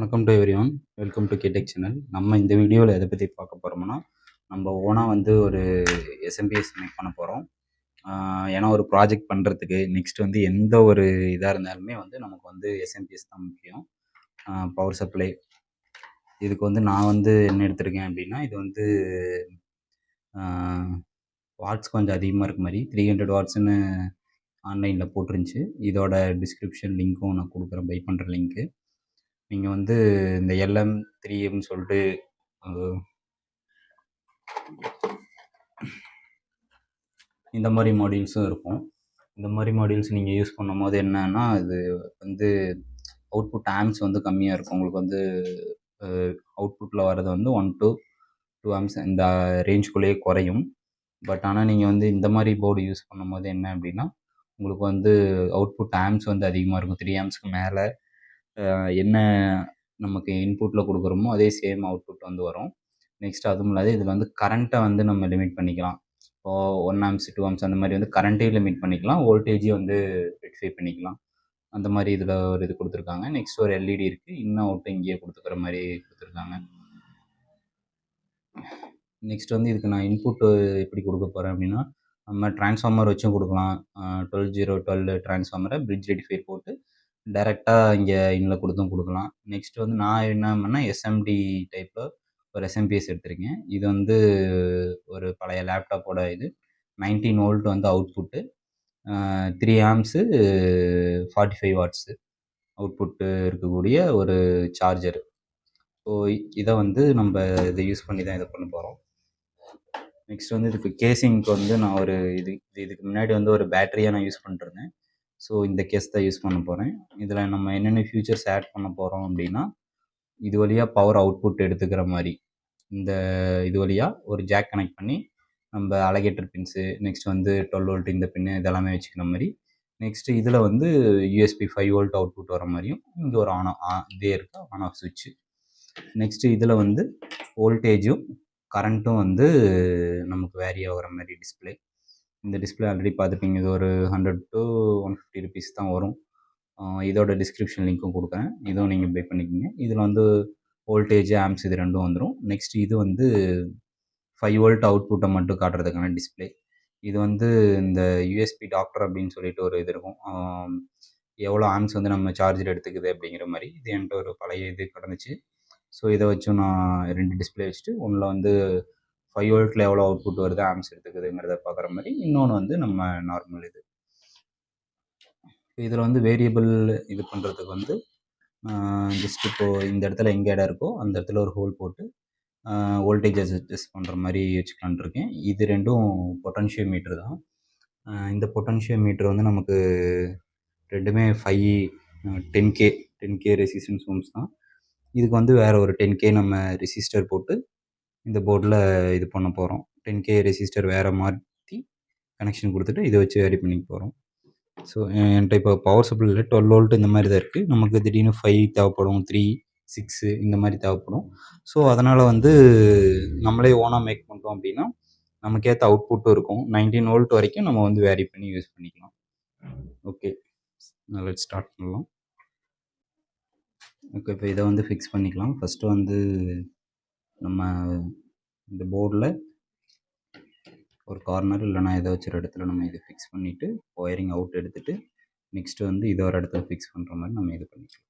வணக்கம் to everyone. Welcome to கேடெக் channel. நம்ம இந்த வீடியோவில் எதை பற்றி பார்க்க போகிறோம்னா, நம்ம ஓனாக வந்து ஒரு எஸ்எம்பிஎஸ் மேக் பண்ண போகிறோம். ஏன்னா ஒரு ப்ராஜெக்ட் பண்ணுறதுக்கு நெக்ஸ்ட் வந்து எந்த ஒரு இதாக இருந்தாலுமே வந்து நமக்கு வந்து எஸ்எம்பிஎஸ் தான் முக்கியம். பவர் சப்ளை இதுக்கு வந்து நான் வந்து என்ன எடுத்திருக்கேன் அப்படின்னா, இது வந்து வாட்ஸ் கொஞ்சம் அதிகமாக இருக்க மாதிரி 300 வாட்ஸ்ன்னு ஆன்லைனில் போட்டிருந்துச்சு. இதோட டிஸ்கிரிப்ஷன் லிங்க்கும் நான் கொடுக்குறேன், பை பண்ணுற லிங்க்கு. நீங்கள் வந்து இந்த LM3Mன்னு சொல்லிட்டு இந்த மாதிரி மாடியூல்ஸும் இருக்கும். இந்த மாதிரி மாடியூல்ஸ் நீங்கள் யூஸ் பண்ணும்போது என்னன்னா, இது வந்து அவுட்புட் ஆம்ஸ் வந்து கம்மியாக இருக்கும். உங்களுக்கு வந்து அவுட்புட்டில் வர்றது வந்து 1 to 2 ஆம்ஸ் இந்த ரேஞ்சுக்குள்ளேயே குறையும். பட் ஆனால் நீங்கள் வந்து இந்த மாதிரி போர்டு யூஸ் பண்ணும்போது என்ன அப்படின்னா, உங்களுக்கு வந்து அவுட்புட் ஆம்ஸ் வந்து அதிகமாக இருக்கும். 3 ஆம்ஸ்க்கு மேலே என்ன நமக்கு இன்புட்டில் கொடுக்குறோமோ அதே சேம் அவுட்புட் வந்து வரும். நெக்ஸ்ட் அதுவும் இல்லாத இதில் வந்து கரண்ட்டை வந்து நம்ம லிமிட் பண்ணிக்கலாம். இப்போது 1 ஆம்ஸ் 2 ஆம்ஸ் அந்த மாதிரி வந்து கரண்ட்டையும் லிமிட் பண்ணிக்கலாம், வோல்டேஜையும் வந்து ரெக்டிஃபை பண்ணிக்கலாம். அந்த மாதிரி இதில் ஒரு இது கொடுத்துருக்காங்க. நெக்ஸ்ட் ஒரு எல்இடி இருக்குது, இன்னும் அவுட்டு இங்கேயே கொடுத்துக்கிற மாதிரி கொடுத்துருக்காங்க. நெக்ஸ்ட் வந்து இதுக்கு நான் இன்புட்டு எப்படி கொடுக்க போகிறேன் அப்படின்னா, நம்ம டிரான்ஸ்ஃபார்மர் வச்சும் கொடுக்கலாம். 12012 டிரான்ஸ்ஃபார்மரை பிரிட்ஜ் ரெக்டிஃபையர் போட்டு டைரெக்டாக இங்கே இன்னில் கொடுத்தும் கொடுக்கலாம். நெக்ஸ்ட் வந்து நான் என்ன பண்ணேன், எஸ்எம்டி டைப்பில் ஒரு எஸ்எம்பிஎஸ் எடுத்திருக்கேன். இது வந்து ஒரு பழைய லேப்டாப்போட இது 19 வோல்ட் வந்து அவுட்புட்டு, 3 ஆம்ஸு 45 வாட்ஸு அவுட்புட்டு இருக்கக்கூடிய ஒரு சார்ஜரு. ஸோ இதை வந்து நம்ம இதை யூஸ் பண்ணி தான் இதை பண்ண போகிறோம். நெக்ஸ்ட் வந்து இதுக்கு கேஸிங்க்கு வந்து நான் ஒரு இதுக்கு முன்னாடி வந்து ஒரு பேட்டரியாக நான் யூஸ் பண்ணிட்டுருந்தேன். ஸோ இந்த கேஸ் தான் யூஸ் பண்ண போகிறேன். இதில் நம்ம என்னென்ன ஃபியூச்சர்ஸ் ஆட் பண்ண போகிறோம் அப்படின்னா, இது வழியாக பவர் அவுட்புட் எடுத்துக்கிற மாதிரி இந்த இது வழியாக ஒரு ஜாக் கனெக்ட் பண்ணி நம்ம அலகேட்டர் பின்ஸு, நெக்ஸ்ட் வந்து 12 வோல்ட் இந்த பின்னு இதெல்லாமே வச்சுக்கிற மாதிரி. நெக்ஸ்ட்டு இதில் வந்து யூஎஸ்பி 5 வோல்ட் அவுட்புட் வர மாதிரியும் இங்கே ஒரு இதே இருக்கா ஆன் ஆஃப் சுவிட்சு. நெக்ஸ்ட்டு இதில் வந்து வோல்டேஜும் கரண்ட்டும் வந்து நமக்கு வேரி ஆகிற மாதிரி டிஸ்பிளே. இந்த டிஸ்பிளே ஆல்ரெடி பார்த்துருப்பீங்க. இது ஒரு 100 to 150 ருபீஸ் தான் வரும். இதோட டிஸ்கிரிப்ஷன் லிங்க்கும் கொடுக்குறேன், இதுவும் நீங்கள் பை பண்ணிக்கோங்க. இதில் வந்து வோல்டேஜ் ஆம்ஸ் இது ரெண்டும் வந்துடும். நெக்ஸ்ட் இது வந்து 5 வோல்ட் அவுட்புட்டை மட்டும் காட்டுறதுக்கான டிஸ்பிளே. இது வந்து இந்த யூஎஸ்பி டாக்டர் அப்படின்னு சொல்லிட்டு ஒரு இது இருக்கும், எவ்வளோ ஆம்ஸ் வந்து நம்ம சார்ஜர் எடுத்துக்குது அப்படிங்கிற மாதிரி. இது என்கிட்ட ஒரு பழைய இது கிடந்துச்சு. ஸோ இதை வச்சும் நான் 2 டிஸ்பிளே வச்சுட்டு, ஒன்றில் வந்து 5 வோல்ட்டில் எவ்வளோ அவுட்புட் வருது, ஆம்ஸ் எடுத்துக்குதுங்கிறத பார்க்குற மாதிரி, இன்னொன்று வந்து நம்ம நார்மல் இது. இதில் வந்து வேரியபிள் இது பண்ணுறதுக்கு வந்து ஜஸ்ட் இப்போது இந்த இடத்துல எங்கே இடம் இருக்கோ அந்த இடத்துல ஒரு ஹோல் போட்டு வோல்டேஜ் அட்ஜஸ்ட் பண்ணுற மாதிரி வச்சுக்கலான்ட்டு இருக்கேன். இது ரெண்டும் பொட்டன்ஷியோ மீட்ரு தான். இந்த பொட்டன்ஷியோ மீட்ரு வந்து நமக்கு ரெண்டுமே 10K ரெசிஸ்டன்ஸ் ஓம்ஸ் தான். இதுக்கு வந்து வேறு ஒரு 10K நம்ம ரெசிஸ்டர் போட்டு இந்த போர்டில் இது பண்ண போகிறோம். 10K ரெசிஸ்டர் வேறு மாற்றி கனெக்ஷன் கொடுத்துட்டு இதை வச்சு வேரி பண்ணிக்க போகிறோம். ஸோ என்கிட்ட இப்போ பவர் சப்ளையில் 12 வோல்ட் இந்த மாதிரி தான் இருக்குது. நமக்கு திடீர்னு 5 தேவைப்படும், 3, 6 இந்த மாதிரி தேவைப்படும். ஸோ அதனால் வந்து நம்மளே ஓனாக மேக் பண்ணுறோம் அப்படின்னா நமக்கேற்ற அவுட்புட்டும் இருக்கும். 19 வோல்ட் வரைக்கும் நம்ம வந்து வேரி பண்ணி யூஸ் பண்ணிக்கலாம். ஓகே, லெட்ஸ் ஸ்டார்ட் பண்ணலாம். ஓகே, இப்போ இதை வந்து ஃபிக்ஸ் பண்ணிக்கலாம். ஃபஸ்ட்டு வந்து நம்ம இந்த போர்டில் ஒரு கார்னர் இல்லைனா ஏதோ வச்சுற இடத்துல நம்ம இதை ஃபிக்ஸ் பண்ணிவிட்டு ஒயரிங் அவுட் எடுத்துகிட்டு நெக்ஸ்ட்டு வந்து இதை ஒரு இடத்துல ஃபிக்ஸ் பண்ணுற மாதிரி நம்ம இது பண்ணிக்கலாம்.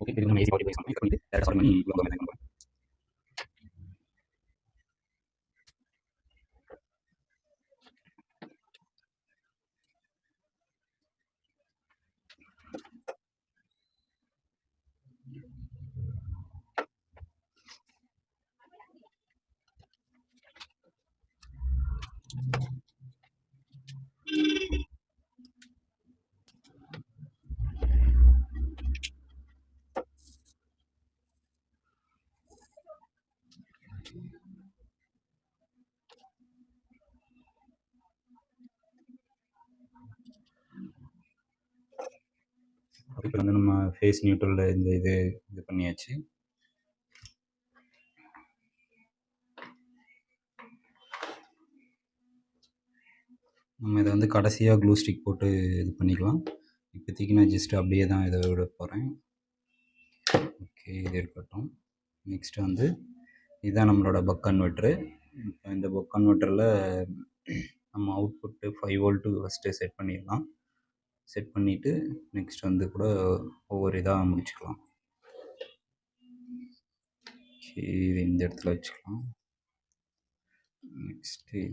ஓகே, இது நம்ம ஏசி பவர் டிவைஸ் பண்ணி பண்ணிட்டு டேரக்டாக சால்வ் பண்ணி இவ்வளோ மெத்தட் பண்ணுறோம். இப்போ வந்து நம்ம ஃபேஸ் நியூட்ரலில் இந்த இது பண்ணியாச்சு. நம்ம இதை வந்து கடைசியாக க்ளூ ஸ்டிக் போட்டு இது பண்ணிக்கலாம். இப்போதைக்கு நான் ஜஸ்ட் அப்படியே தான் இதை விட போகிறேன். ஓகே, இது இருக்கட்டும். நெக்ஸ்ட் வந்து இதுதான் நம்மளோட பக் கன்வெர்ட்ரு. இப்போ இந்த பக் கன்வெர்ட்டரில் நம்ம அவுட்புட்டு 5 வோல்ட்டு ஃபஸ்ட்டு செட் பண்ணிடலாம். செட் பண்ணிவிட்டு நெக்ஸ்ட் வந்து கூட ஒவ்வொரு இதாக முடிச்சுக்கலாம். ஓகே, இது இந்த இடத்துல வச்சுக்கலாம். நெக்ஸ்ட்டு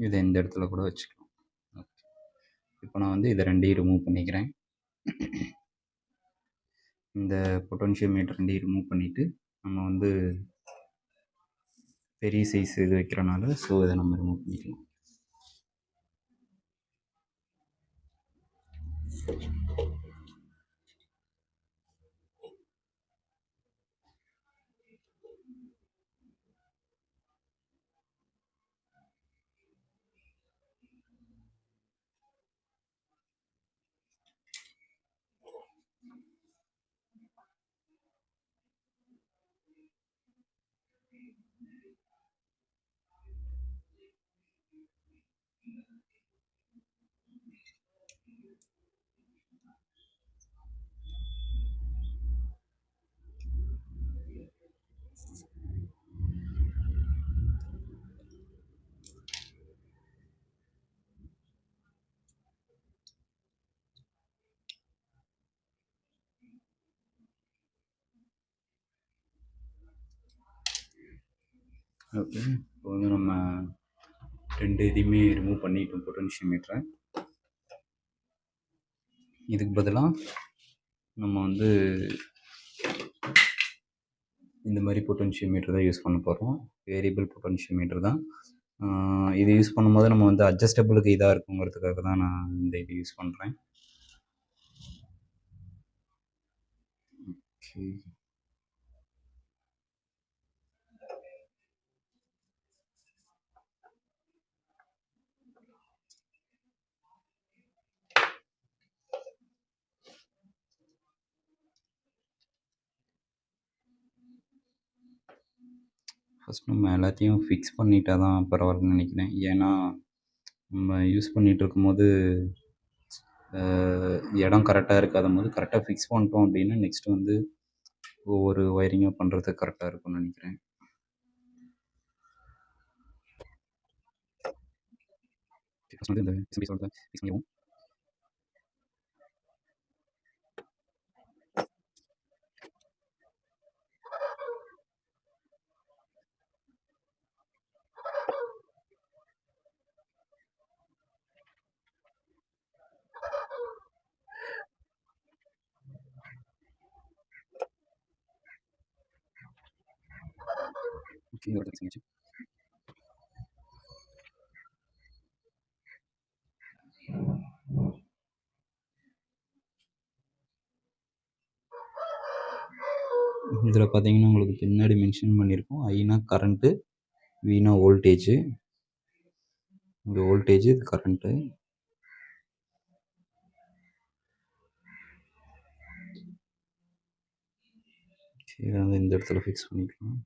இதை இந்த இடத்துல கூட வச்சுக்கலாம். ஓகே, இப்போ நான் வந்து இதை ரெண்டையும் ரிமூவ் பண்ணிக்கிறேன். இந்த பொட்டன்ஷியோமீட்டர் ரெண்டையும் ரிமூவ் பண்ணிவிட்டு நம்ம வந்து பெரிய சைஸ் இது வைக்கிறனால ஸோ இதை நம்ம ரிமூவ் பண்ணிக்கலாம். ஓகே, இப்போ வந்து நம்ம ரெண்டு இதையுமே ரிமூவ் பண்ணிட்டோம் பொட்டன்ஷியோமீட்டரை. இதுக்கு பதிலாக நம்ம வந்து இந்த மாதிரி பொட்டன்ஷியோமீட்டர் தான் யூஸ் பண்ண போகிறோம். வேரியபிள் பொட்டன்ஷியோமீட்டர் தான். இது யூஸ் பண்ணும்போது நம்ம வந்து அட்ஜஸ்டபிளுக்கு இதாக இருக்குங்கிறதுக்காக தான் நான் இந்த இது யூஸ் பண்ணுறேன். ஓகே, ஃபஸ்ட் நம்ம எல்லாத்தையும் ஃபிக்ஸ் பண்ணிட்டா தான் பரவாயில்லன்னு நினைக்கிறேன். ஏன்னா நம்ம யூஸ் பண்ணிகிட்டு இருக்கும்போது இடம் கரெக்டாக இருக்காத போது கரெக்டாக ஃபிக்ஸ் பண்ணிட்டோம் அப்படின்னா நெக்ஸ்ட் வந்து ஒவ்வொரு ஒயரிங்காக பண்ணுறதுக்கு கரெக்டாக இருக்கும்னு நினைக்கிறேன். ஃபஸ்ட் வந்து இந்த ஃபிக்ஸ் பண்ணிடுவோம். ஓகே, ஃபிக்ஸ் பண்ணியாச்சு. இதில் பார்த்தீங்கன்னா உங்களுக்கு பின்னாடி மென்ஷன் பண்ணியிருக்கோம். ஐனா கரண்ட்டு, வீனா வோல்டேஜு. இங்கே வோல்டேஜ், இது கரண்ட்டு. இதை வந்து இந்த இடத்துல ஃபிக்ஸ் பண்ணிக்கலாம்.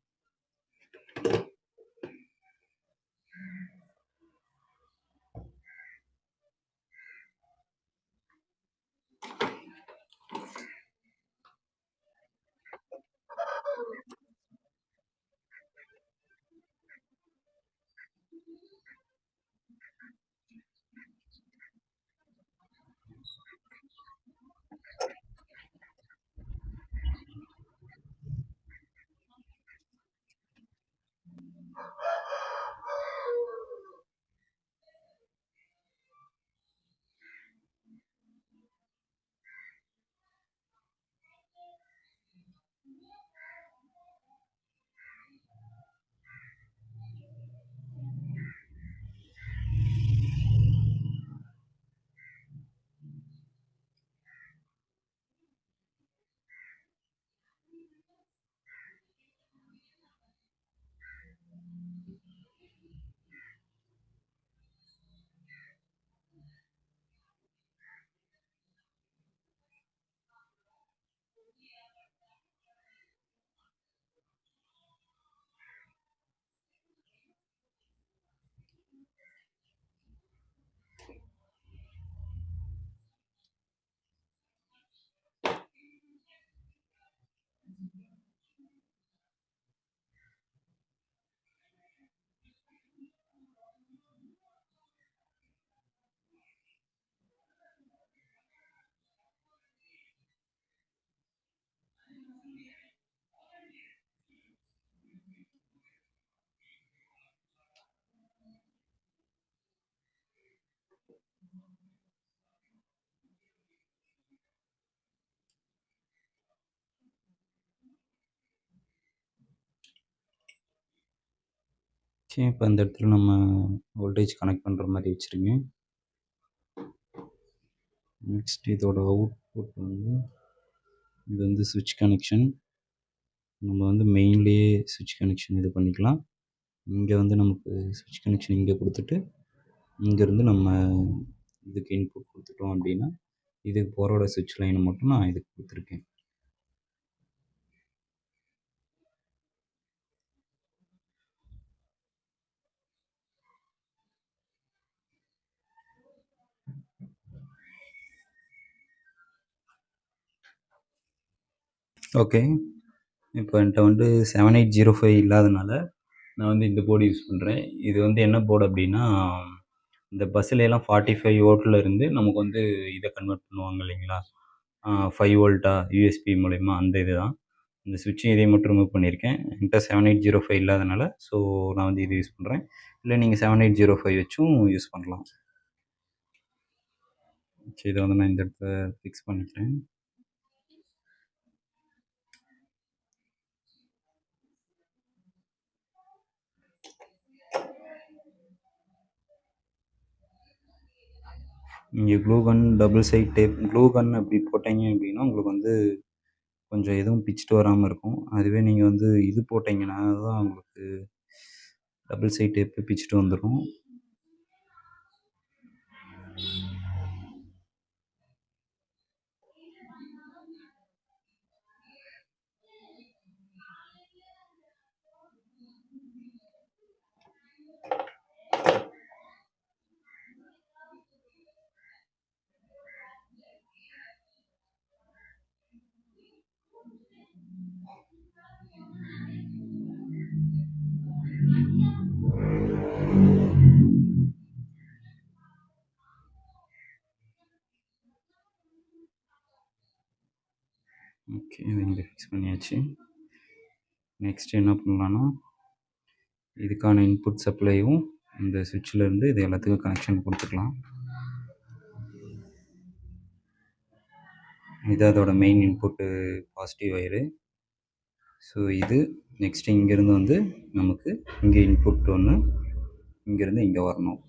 சரி, இப்போ அந்த இடத்துல நம்ம வோல்டேஜ் கனெக்ட் பண்ணுற மாதிரி வச்சுருங்க. நெக்ஸ்ட் இதோட அவுட்புட் வந்து இது வந்து சுவிட்ச் கனெக்ஷன். நம்ம வந்து மெயின்லேயே சுவிட்ச் கனெக்ஷன் இது பண்ணிக்கலாம். இங்கே வந்து நமக்கு சுவிட்ச் கனெக்ஷன் இங்கே கொடுத்துட்டு இங்கேருந்து நம்ம இதுக்கு இன்புட் கொடுத்துட்டோம் அப்படின்னா இதுக்கு போகிறோட சுவிட்ச் லைனை மட்டும் நான் இதுக்கு கொடுத்துருக்கேன். ஓகே, இப்போ என்கிட்ட வந்து 7805 இல்லாதனால நான் வந்து இந்த போர்டு யூஸ் பண்ணுறேன். இது வந்து என்ன போர்டு அப்படின்னா, இந்த பஸ்ஸுலலாம் 45 வோல்ட்டில் இருந்து நமக்கு வந்து இதை கன்வெர்ட் பண்ணுவாங்க இல்லைங்களா, 5 வோல்ட்டா யூஎஸ்பி மூலயமா, அந்த இது தான். இந்த சுவிட்சையும் இதையும் மட்டும் ரிமூவ் பண்ணியிருக்கேன். என்கிட்ட 7805 இல்லாதனால ஸோ நான் வந்து இது யூஸ் பண்ணுறேன். இல்லை நீங்கள் 7805 வச்சும் யூஸ் பண்ணலாம். சரி, இதை வந்து நான் இந்த இடத்துல ஃபிக்ஸ் பண்ணிக்கிறேன். இங்கே glue gun, double side tape, glue gun அப்படி போட்டீங்க அப்படின்னா உங்களுக்கு வந்து கொஞ்சம் எதுவும் பிச்சுட்டு வராமல் இருக்கும். அதுவே நீங்கள் வந்து இது போட்டிங்கன்னா தான் உங்களுக்கு டபுள் சைட் டேப்பு பிச்சுட்டு வந்துடும். ஓகே, இதை இங்கே ஃபிக்ஸ் பண்ணியாச்சு. நெக்ஸ்ட் என்ன பண்ணலான்னா, இதுக்கான இன்புட் சப்ளையும் இந்த சுவிட்சில் இருந்து இது எல்லாத்துக்கும் கனெக்ஷன் கொடுத்துக்கலாம். இது அதோட main input positive wire. So இது நெக்ஸ்ட்டு இங்கேருந்து வந்து நமக்கு இங்கே இன்புட் ஒன்று இங்கேருந்து இங்கே வரணும்.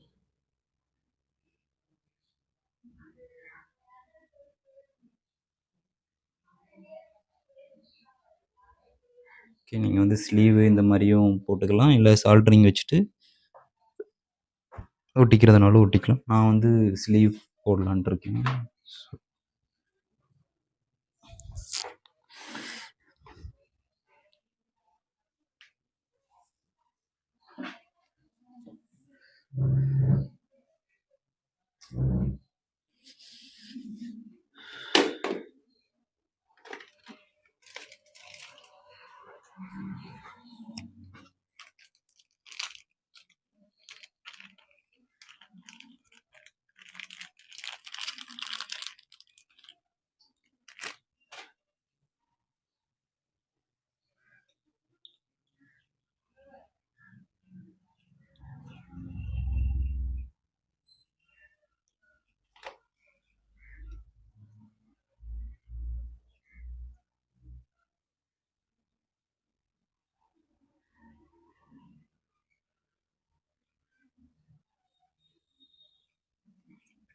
ஓகே, நீங்கள் வந்து ஸ்லீவு இந்த மாதிரியும் போட்டுக்கலாம், இல்லை சால்ட்ரிங் வச்சுட்டு ஒட்டிக்கிறதுனாலும் ஒட்டிக்கலாம். நான் வந்து ஸ்லீவ் போடலான்ட்டு இருக்கேன்.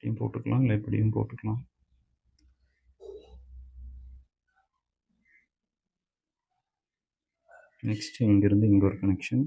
இப்படியும் போட்டுக்கலாம், இல்லை இப்படியும் போட்டுக்கலாம். நெக்ஸ்ட்டு இங்கேருந்து இங்கே ஒரு கனெக்ஷன்.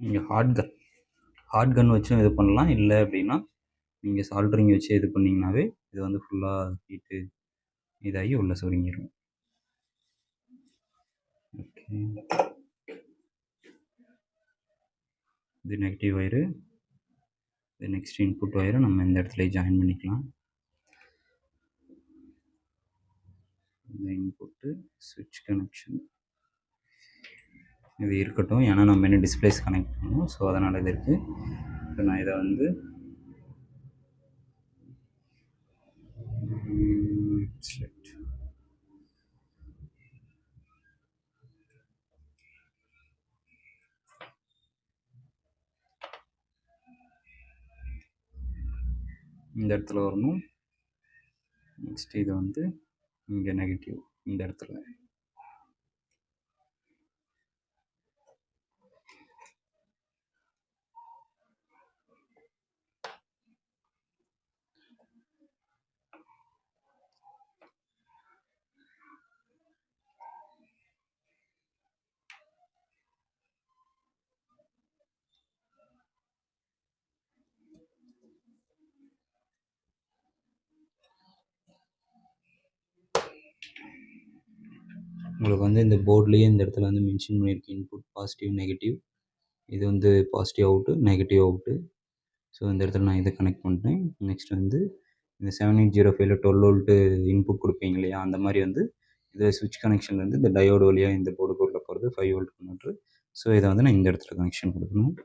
நீங்கள் ஹாட் கன் வச்சும் இது பண்ணலாம். இல்லை அப்படின்னா நீங்கள் சால்ட்ரிங் வச்சு இது பண்ணிங்கனாவே இது வந்து ஃபுல்லாக ஹீட்டு இதாகி உள்ளே சுருங்கிடும். ஓகே, இது நெகட்டிவ் ஒயரு. இது நெக்ஸ்ட் இன்புட் ஒயரை நம்ம இந்த இடத்துல ஜாயின் பண்ணிக்கலாம். இந்த இன்புட்டு ஸ்விட்ச் கனெக்ஷன் இது இருக்கட்டும், ஏன்னா நம்ம என்ன டிஸ்பிளேஸ் கனெக்ட் பண்ணணும். ஸோ அதனால் இது இருக்குது. இப்போ நான் இதை வந்து இந்த இடத்துல வரணும். நெக்ஸ்ட் இது வந்து இங்கே நெகட்டிவ் இந்த இடத்துல. உங்களுக்கு வந்து இந்த போர்ட்லேயே இந்த இடத்துல வந்து மென்ஷன் பண்ணியிருக்கு இன்புட் பாசிட்டிவ் நெகட்டிவ். இது வந்து positive out, negative out. So இந்த இடத்துல நான் இதை கனெக்ட் பண்ணிட்டேன். நெக்ஸ்ட் வந்து இந்த 7805ல் 12 வோல்ட்டு இன்புட் கொடுப்பீங்க இல்லையா, அந்த மாதிரி வந்து இதில் சுவிட்ச் கனெக்ஷன்லேருந்து இந்த டயோடு வழியாக இந்த போர்டுக்கு உள்ள போகிறது 5 வோல்ட் கன்வெர்ட்ரு. ஸோ இதை வந்து நான் இந்த இடத்துல கனெக்ஷன் கொடுக்கணும்.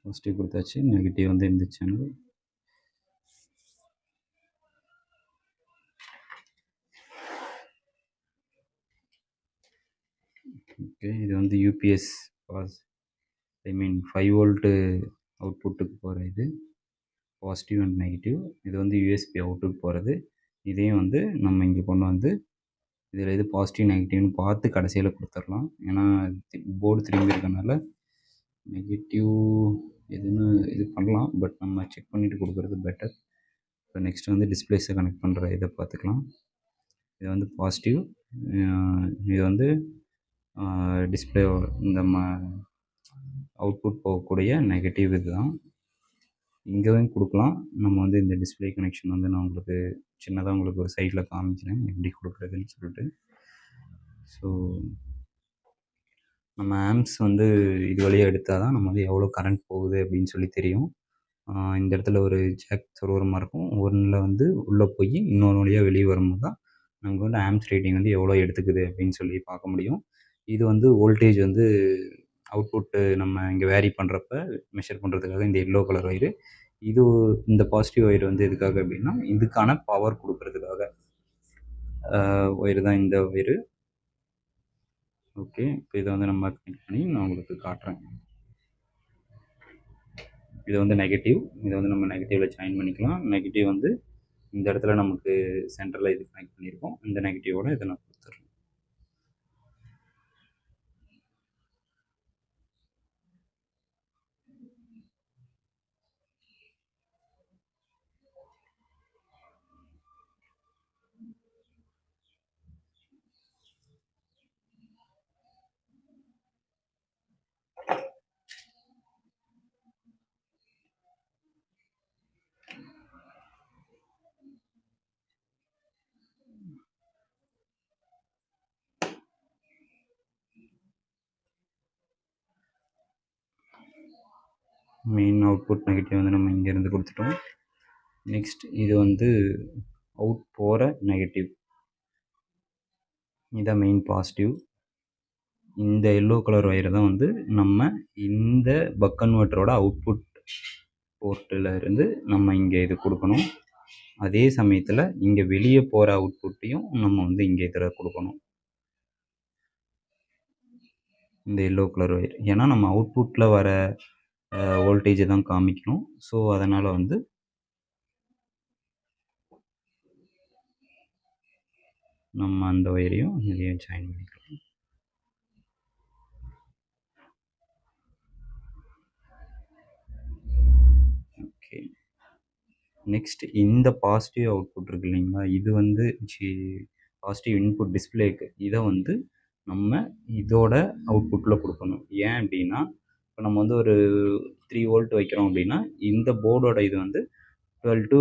பாசிட்டிவ் கொடுத்தாச்சு, நெகட்டிவ் வந்து இந்த சேனல். ஓகே, இது வந்து யூபிஎஸ் ஐ மீன் 5 வோல்ட்டு அவுட்புட்டுக்கு போகிற இது பாசிட்டிவ் அண்ட் நெகட்டிவ். இது வந்து யூஎஸ்பி அவுட்டுக்கு போகிறது. இதையும் வந்து நம்ம இங்கே கொண்டு வந்து இதில் எது பாசிட்டிவ் நெகட்டிவ்னு பார்த்து கடைசியில் கொடுத்துடலாம். ஏன்னா போர்டு திரும்பி இருக்கனால நெகட்டிவ் எதுன்னு இது பண்ணலாம், பட் நம்ம செக் பண்ணிவிட்டு கொடுக்குறது பெட்டர். இப்போ நெக்ஸ்ட் வந்து டிஸ்பிளேஸை கனெக்ட் பண்ணுற இதை பார்த்துக்கலாம். இது வந்து பாசிட்டிவ், இது வந்து டிஸ்பிளே இந்த அவுட்புட் போகக்கூடிய நெகட்டிவ். இது தான் இங்கேயும் கொடுக்கலாம். நம்ம வந்து இந்த டிஸ்பிளே கனெக்ஷன் வந்து நான் உங்களுக்கு சின்னதாக உங்களுக்கு ஒரு சைடில் காமிக்கிறேன் எப்படி கொடுக்குறதுன்னு சொல்லிட்டு. ஸோ நம்ம ஆம்ப்ஸ் வந்து இது வழியா எடுத்தா தான் நம்ம வந்து எவ்வளோ கரண்ட் போகுது அப்படின்னு சொல்லி தெரியும். இந்த இடத்துல ஒரு ஜாக் சொருகுற மாரி இருக்கும். ஒண்ணுல வந்து உள்ள போயி இன்னொரு வழியா வெளிய வரும்போது தான் நமக்கு வந்து ஆம்ப்ஸ் ரேட்டிங் வந்து எவ்வளோ எடுத்துக்குது அப்படின்னு சொல்லி பார்க்க முடியும். இது வந்து வோல்டேஜ் வந்து அவுட்புட்டு நம்ம இங்க வேரி பண்றப்ப மெஷர் பண்றதுக்காக இந்த எல்லோ கலர் ஒயரு. இது இந்த பாசிட்டிவ் ஒயர் வந்து எதுக்காக அப்படின்னா, இதுக்கான பவர் குடுக்குறதுக்காக ஒயரு தான் இந்த ஒயரு. ஓகே. இப்ப இத வந்து நம்ம கனெக்ட் பண்ணி நான் உங்களுக்கு காட்டுறேன். இது வந்து நெகட்டிவ். இத வந்து நம்ம நெகட்டிவ்ல ஜாயின் பண்ணிக்கலாம். நெகட்டிவ் வந்து இந்த இடத்துல நமக்கு சென்டர்ல இது கனெக்ட் பண்ணியிருக்கோம். இந்த நெகட்டிவோட இத நான் குடுத்துடுறேன். மெயின் அவுட்புட் நெகட்டிவ் வந்து நம்ம இங்கேருந்து குடுத்துட்டோம். நெக்ஸ்ட் இது வந்து அவுட் போற நெகட்டிவ். இதான் மெயின் பாசிட்டிவ். இந்த எல்லோ கலர் ஒயர தான் வந்து நம்ம இந்த பக் கன்வெர்ட்டரோட அவுட்புட் போர்ட்ல இருந்து நம்ம இங்க இது குடுக்கணும். அதே சமயத்துல இங்க வெளிய போற அவுட்புட்டையும் நம்ம வந்து இங்க இதுல குடுக்கணும். இந்த எல்லோ கலர் ஒயர். ஏன்னா நம்ம அவுட்புட்ல வர வோல்டேஜ தான் காமிக்கணும். ஸோ அதனால வந்து நம்ம அந்த ஒயரையும் இங்கேயும் ஜாயின் பண்ணிக்கலாம். ஓகே. நெக்ஸ்ட் இந்த பாசிட்டிவ் அவுட்புட் இருக்கு இல்லைங்களா? இது வந்து பாசிட்டிவ் இன்புட் டிஸ்ப்ளேக்கு. இத வந்து நம்ம இதோட அவுட்புட்ல குடுக்கணும். ஏன் அப்டின்னா, இப்ப நம்ம வந்து ஒரு 3 வோல்ட் வைக்கிறோம் அப்டின்னா, இந்த போர்டோட இது வந்து 12 டூ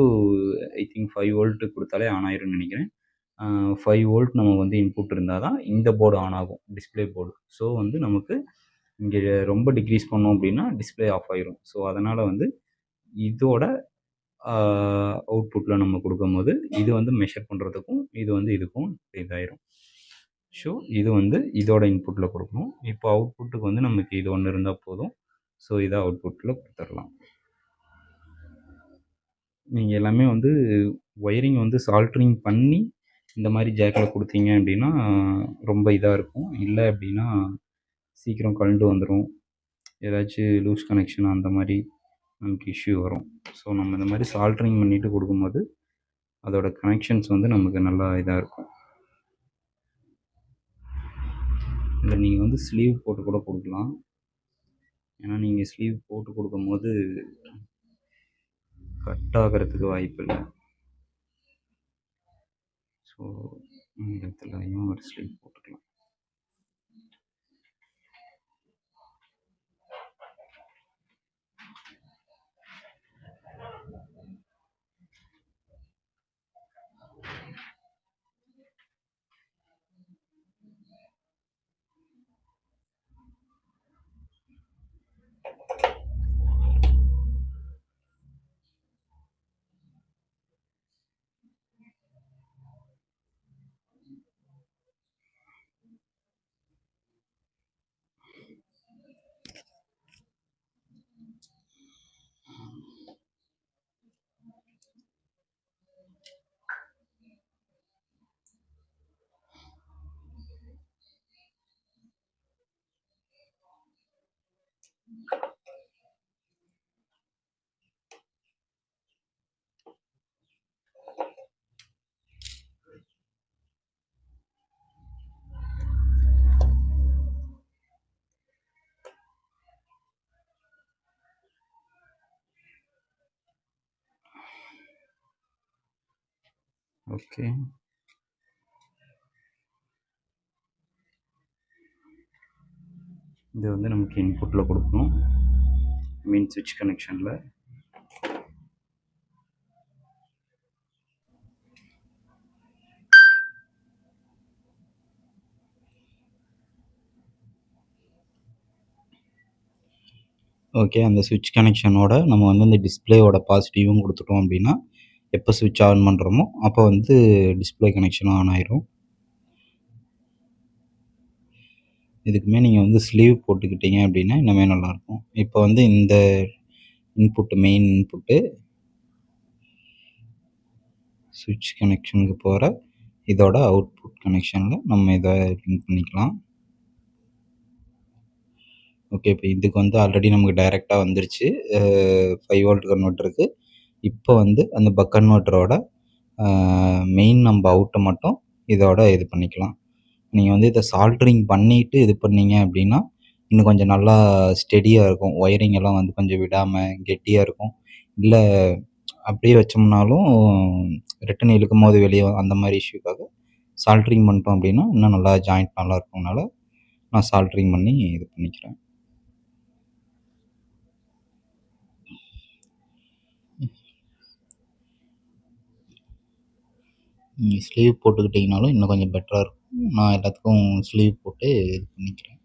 ஐ திங்க் 5 வோல்ட் குடுத்தாலே ஆன் ஆயிரும்னு நெனைக்கிறேன். 5 வோல்ட் நமக்கு வந்து இன்புட் இருந்தா தான் இந்த போர்டு ஆன் ஆகும். Display board. ஸோ வந்து நமக்கு இங்க ரொம்ப டிக்ரீஸ் பண்ணோம் அப்டின்னா, டிஸ்ப்ளே ஆஃப் ஆயிரும். ஸோ அதனால வந்து இதோட அவுட்புட்ல நம்ம குடுக்கும்போது, இது வந்து மெஷர் பண்றதுக்கும், இது வந்து இதுக்கும் இதாயிரும். ஸோ இது வந்து இதோட இன்புட்ல குடுக்கணும். இப்போ அவுட்புட்டுக்கு வந்து நமக்கு இது ஒண்ணு இருந்தா போதும். ஸோ இத அவுட்புட்ல குடுத்துரலாம். நீங்க எல்லாமே வந்து ஒயரிங் வந்து சால்டரிங் பண்ணி, இந்த மாரி ஜாக்ல குடுத்தீங்க அப்டின்னா, ரொம்ப இதா இருக்கும். இல்ல அப்டின்னா, சீக்கிரம் கழண்டு வந்துரும். ஏதாச்சும் லூஸ் கனெக்ஷன் அந்த மாரி நமக்கு இஷ்யூ வரும். ஸோ நம்ம இந்த மாரி சால்டரிங் பண்ணிட்டு குடுக்கும்போது, அதோட கனெக்ஷன்ஸ் வந்து நமக்கு நல்லா இதா இருக்கும். இதில நீங்க வந்து ஸ்லீவ் போட்டு கூட குடுக்கலாம். ஏன்னா, நீங்க ஸ்லீவ் போட்டு குடுக்கும்போது, கட் ஆகுறதுக்கு வாய்ப்பில்ல. ஸோ, இந்த இடத்துலயும் ஒரு ஸ்லீவ் போட்டுக்கலாம். ஓகே. இது வந்து நமக்கு இன்புட்ல குடுக்கணும். மெயின் ஸ்விட்ச் கனெக்ஷன்ல. ஓகே. அந்த ஸ்விட்ச் கனெக்ஷனோட நம்ம வந்து இந்த டிஸ்ப்ளேயோட பாசிட்டிவும் குடுத்துட்டோம் அப்டின்னா, எப்போ ஸ்விட்ச் ஆன் பண்றோமோ, அப்போ வந்து டிஸ்ப்ளே கனெக்ஷனும் ஆன் ஆயிரும். இதுக்குமே நீங்க வந்து ஸ்லீவ் போட்டுக்கிட்டீங்க அப்டின்னா, இன்னுமே நல்லாயிருக்கும். இப்போ வந்து இந்த மெயின் இன்புட்டு ஸ்விட்ச் கனெக்ஷனுக்கு போற இதோட அவுட்புட் கனெக்ஷன்ல நம்ம இத லிங்க் பண்ணிக்கலாம். ஓகே. இப்ப இதுக்கு வந்து ஆல்ரெடி நமக்கு டைரக்ட்டா வந்துருச்சு. 5 வோல்ட் கன்வெர்ட்டருக்கு. இப்போ வந்து அந்த பக் கன்வெர்ட்டரோட மெயின் நம்ம அவுட்ட மட்டும் இதோட இது பண்ணிக்கலாம். நீங்க வந்து இத சால்டரிங் பண்ணிட்டு இது பண்ணீங்க அப்டின்னா, இன்னும் கொஞ்சம் நல்லா ஸ்டெடியா இருக்கும். ஒயரிங் எல்லாம் வந்து கொஞ்சம் விடாம கெட்டியா இருக்கும். இல்ல அப்படியே வச்சோம்னாலும் ரிட்டர்ன் இழுக்கும்போது வெளிய அந்த மாரி இஷ்யூக்காக சால்டரிங் பண்ணிட்டோம் அப்டின்னா, இன்னும் நல்லா ஜாயிண்ட் நல்லா இருக்கும்னால, நான் சால்டரிங் பண்ணி இது பண்ணிக்கிறேன். நீங்க ஸ்லீவ் போட்டுக்கிட்டீங்கனாலும் இன்னும் கொஞ்சம் பெட்டரா இருக்கும். நான் எல்லாத்துக்கும் ஸ்லீவ் போட்டு இது பண்ணிக்கிறேன்.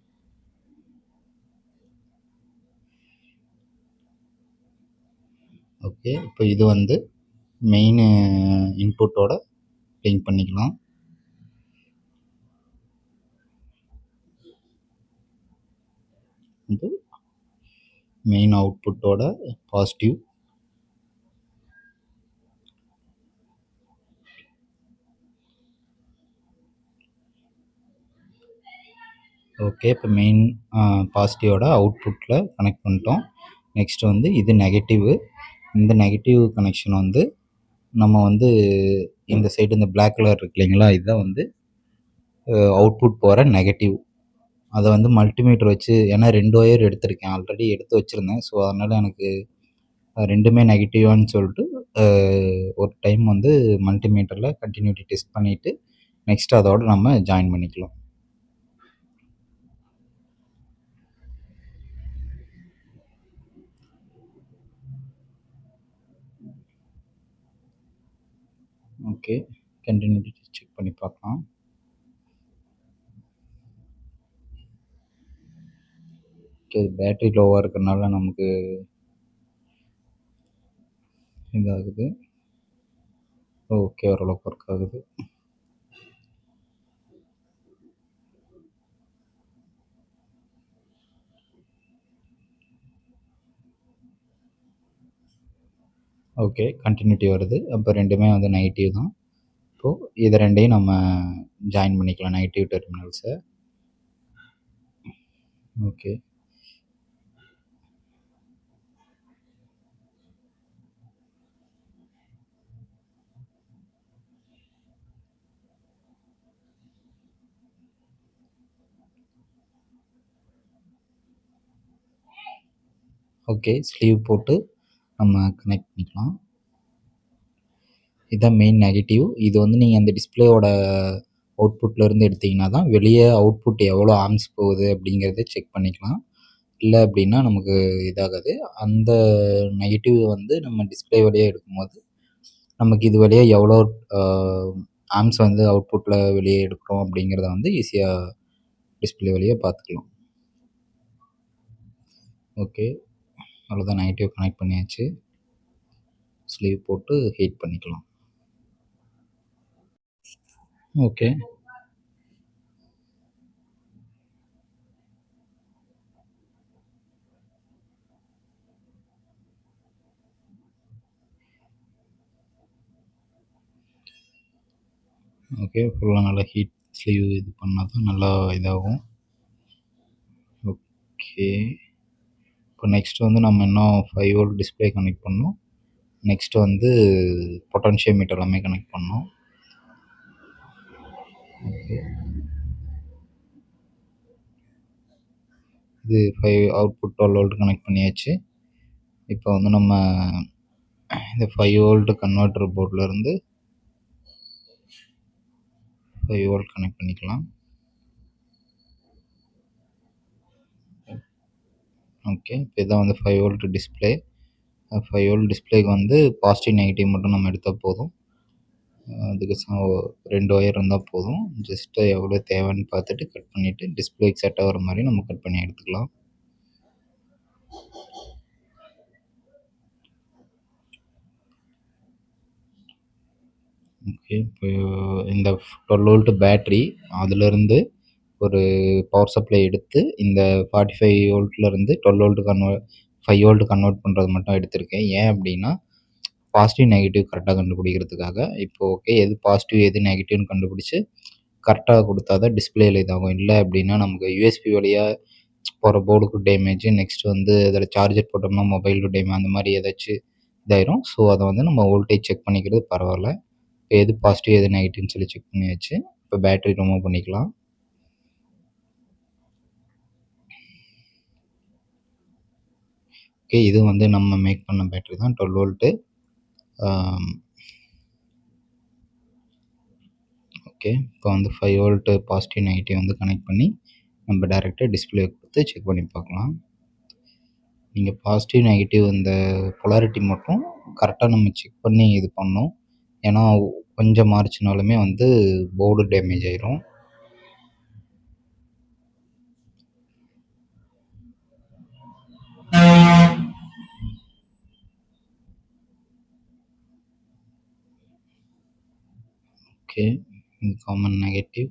ஓகே. இப்போ இது வந்து மெயினு இன்புட்டோட லிங்க் பண்ணிக்கலாம். இது மெயின் அவுட்புட்டோட பாசிட்டிவ். ஓகே. இப்போ மெயின் பாசிட்டிவோட அவுட்புட்ல கனெக்ட் பண்ணிட்டோம். நெக்ஸ்ட் வந்து இது நெகட்டிவ். இந்த நெகட்டிவ் கனெக்ஷன் வந்து நம்ம வந்து இந்த சைடு இந்த பிளாக் கலர் இருக்கு இல்லைங்களா? இதுதான் வந்து அவுட்புட் போற நெகட்டிவ். அத வந்து மல்டிமீட்டர் வச்சு ஏன்னா 2 ஒயர் எடுத்திருக்கேன். ஆல்ரெடி எடுத்து வச்சிருந்தேன். ஸோ, அதனால எனக்கு 2மே நெகட்டிவான்னு சொல்லிட்டு அ ஒரு டைம் வந்து மல்டிமீட்டர்ல கன்டினியூட்டி டெஸ்ட் பண்ணிட்டு, நெக்ஸ்ட் அதோட நம்ம ஜாயின் பண்ணிக்கலாம். ஓகே. கன்டினியூட்டி செக் பண்ணி பார்க்கலாம். ஓகே. பேட்டரி லோவா இருக்கறனால நமக்கு இதாகுது. ஓகே. ஓரளவுக்கு ஒர்க் ஆகுது. ஓகே. கன்டினியூட்டி வருது. அப்போ 2மே வந்து நெகட்டிவ் தான். இப்போ இத 2யும் நம்ம ஜாயின் பண்ணிக்கலாம் நெகட்டிவ் டெர்மினல்ஸ. ஓகே. ஓகே. ஸ்லீவ் போட்டு நம்ம கனெக்ட் பண்ணிக்கலாம். இதான் மெயின் நெகட்டிவ். இது வந்து நீங்க அந்த டிஸ்ப்ளேயோட அவுட்புட்ல இருந்து எடுத்தீங்கன்னா தான், வெளிய அவுட்புட் எவ்வளோ ஆம்ப்ஸ் போகுது அப்படிங்கிறத செக் பண்ணிக்கலாம். இல்ல அப்படின்னா நமக்கு இதாகாது. அந்த நெகட்டிவ் வந்து நம்ம டிஸ்ப்ளே வழியா எடுக்கும்போது, நமக்கு இது வழியா எவ்வளோ அ ஆம்ப்ஸ் வந்து அவுட்புட்ல வெளிய எடுக்கிறோம் அப்படிங்கிறத வந்து ஈஸியா டிஸ்ப்ளே வழியா பார்த்துக்கலாம். ஓகே. அவ்வளோதான் நெகட்டிவ் கனெக்ட் பண்ணியாச்சு. ஸ்லீவ் போட்டு ஹீட் பண்ணிக்கலாம். ஓகே. ஓகே. ஃபுல்லா நல்லா ஹீட் ஸ்லீவ் இது பண்ணா தான் நல்லா இதாகும். ஓகே. இப்போ நெக்ஸ்ட் வந்து நம்ம இன்னும் 5 வோல்ட் டிஸ்ப்ளே கனெக்ட் பண்ணணும். நெக்ஸ்ட் வந்து பொட்டன்ஷியோமீட்டர் எல்லாமே கனெக்ட் பண்ணணும். ஓகே. இது 5 அவுட்புட் 12 வோல்ட் கனெக்ட் பண்ணியாச்சு. இப்போ வந்து நம்ம இந்த 5 வோல்ட் கன்வெர்ட்டர் போர்ட்ல இருந்து 5 வோல்ட் கனெக்ட் பண்ணிக்கலாம். ஓகே. இப்போ இதான் வந்து 5 வோல்ட் டிஸ்ப்ளே. 5 வோல்ட் டிஸ்ப்ளேக்கு வந்து பாசிட்டிவ், நெகட்டிவ் மட்டும் நம்ம எடுத்தா போதும். அதுக்கு 2 ஒயர் இருந்தா போதும். ஜஸ்ட் எவ்வளோ தேவைன்னு பார்த்துட்டு கட் பண்ணிட்டு, டிஸ்ப்ளேக்கு செட் ஆகுற மாரி நம்ம கட் பண்ணி எடுத்துக்கலாம். ஓகே. இப்போ இந்த 12 வோல்ட் பேட்டரி அதுலேருந்து ஒரு பவர் சப்ளை எடுத்து இந்த 45 வோல்ட்லேருந்து 12 வோல்ட் 5 வோல்ட் கன்வெர்ட் பண்ணுறது மட்டும் எடுத்திருக்கேன். ஏன் அப்படின்னா, பாசிட்டிவ், நெகட்டிவ் கரெக்ட்டா கண்டுபிடிக்கிறதுக்காக. இப்போ ஓகே எது பாசிட்டிவ், எது நெகட்டிவ்னு கண்டுபிடிச்சு கரெக்ட்டா குடுத்தா தான் டிஸ்ப்ளேல இதாகும். இல்ல அப்படின்னா நமக்கு யூஎஸ்பி வழியா போற போர்டுக்கு டேமேஜ், நெக்ஸ்ட் வந்து அதில சார்ஜர் போட்டோம்னா மொபைலுக்கு அந்த மாரி ஏதாச்சும் இதாயிரும். ஸோ, அத வந்து நம்ம வோல்டேஜ் செக் பண்ணிக்கிறது பரவால்ல. இப்ப எது பாசிட்டிவ், எது நெகட்டிவ்னு சொல்லி செக் பண்ணியாச்சு. இப்போ பேட்டரி ரிமூவ் பண்ணிக்கலாம். ஓகே. இது வந்து நம்ம மேக் பண்ண பேட்டரி தான் 12 வோல்ட்டு. ஆம். ஓகே. இப்போ வந்து 5 வோல்ட் பாசிட்டிவ், நெகட்டிவ் வந்து கனெக்ட் பண்ணி நம்ம டைரக்ட்டா டிஸ்ப்ளே குடுத்து செக் பண்ணி பார்க்கலாம். நீங்க பாசிட்டிவ், நெகட்டிவ் இந்த பொலாரிட்டி மட்டும் கரெக்ட்டா நம்ம செக் பண்ணி இது பண்ணணும். ஏன்னா, கொஞ்சம் மாறுச்சுனாலுமே வந்து போர்டு டேமேஜ் ஆயிரும். ஓகே. Common negative.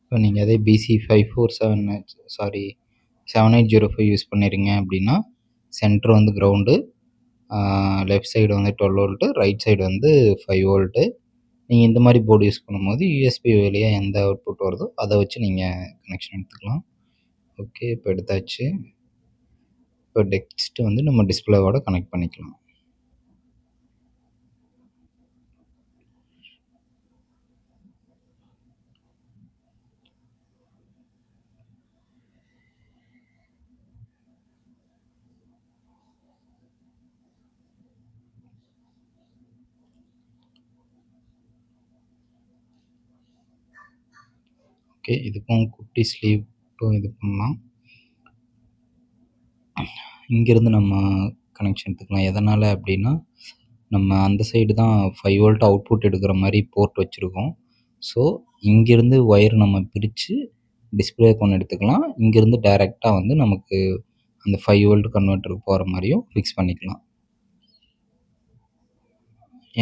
இப்போ நீங்க அதே சாரி 7805 யூஸ் பண்ணிறீங்க அப்படின்னா, சென்டர் வந்து கிரவுண்டு, லெஃப்ட் சைடு வந்து 12 வோல்ட்டு, ரைட் சைடு வந்து 5 வோல்ட்டு. நீங்க இந்த மாரி போர்டு யூஸ் பண்ணும்போது, யூஎஸ்பி வழியா எந்த அவுட்புட் வருதோ, அத வச்சு நீங்க கனெக்ஷன் எடுத்துக்கலாம். ஓகே. இப்போ எடுத்தாச்சு. இப்போ நெக்ஸ்ட் வந்து நம்ம டிஸ்ப்ளேவோட கனெக்ட் பண்ணிக்கலாம். ஓகே. இதுக்கும் குட்டி ஸ்லீவும் இது பண்ணலாம். இங்கேருந்து நம்ம கனெக்ஷன் எடுத்துக்கலாம். எதனால அப்படின்னா, நம்ம அந்த சைடு தான் 5 வோல்ட் அவுட்புட் எடுக்கிற மாரி போர்ட் வச்சிருக்கோம். ஸோ, இங்கேருந்து ஒயர் நம்ம பிரிச்சு டிஸ்ப்ளேக்கு ஒண்ணு எடுத்துக்கலாம். இங்கேருந்து டைரக்ட்டா வந்து நமக்கு அந்த 5 வோல்ட் கன்வெர்ட்டருக்கு போற மாரியும் ஃபிக்ஸ் பண்ணிக்கலாம்.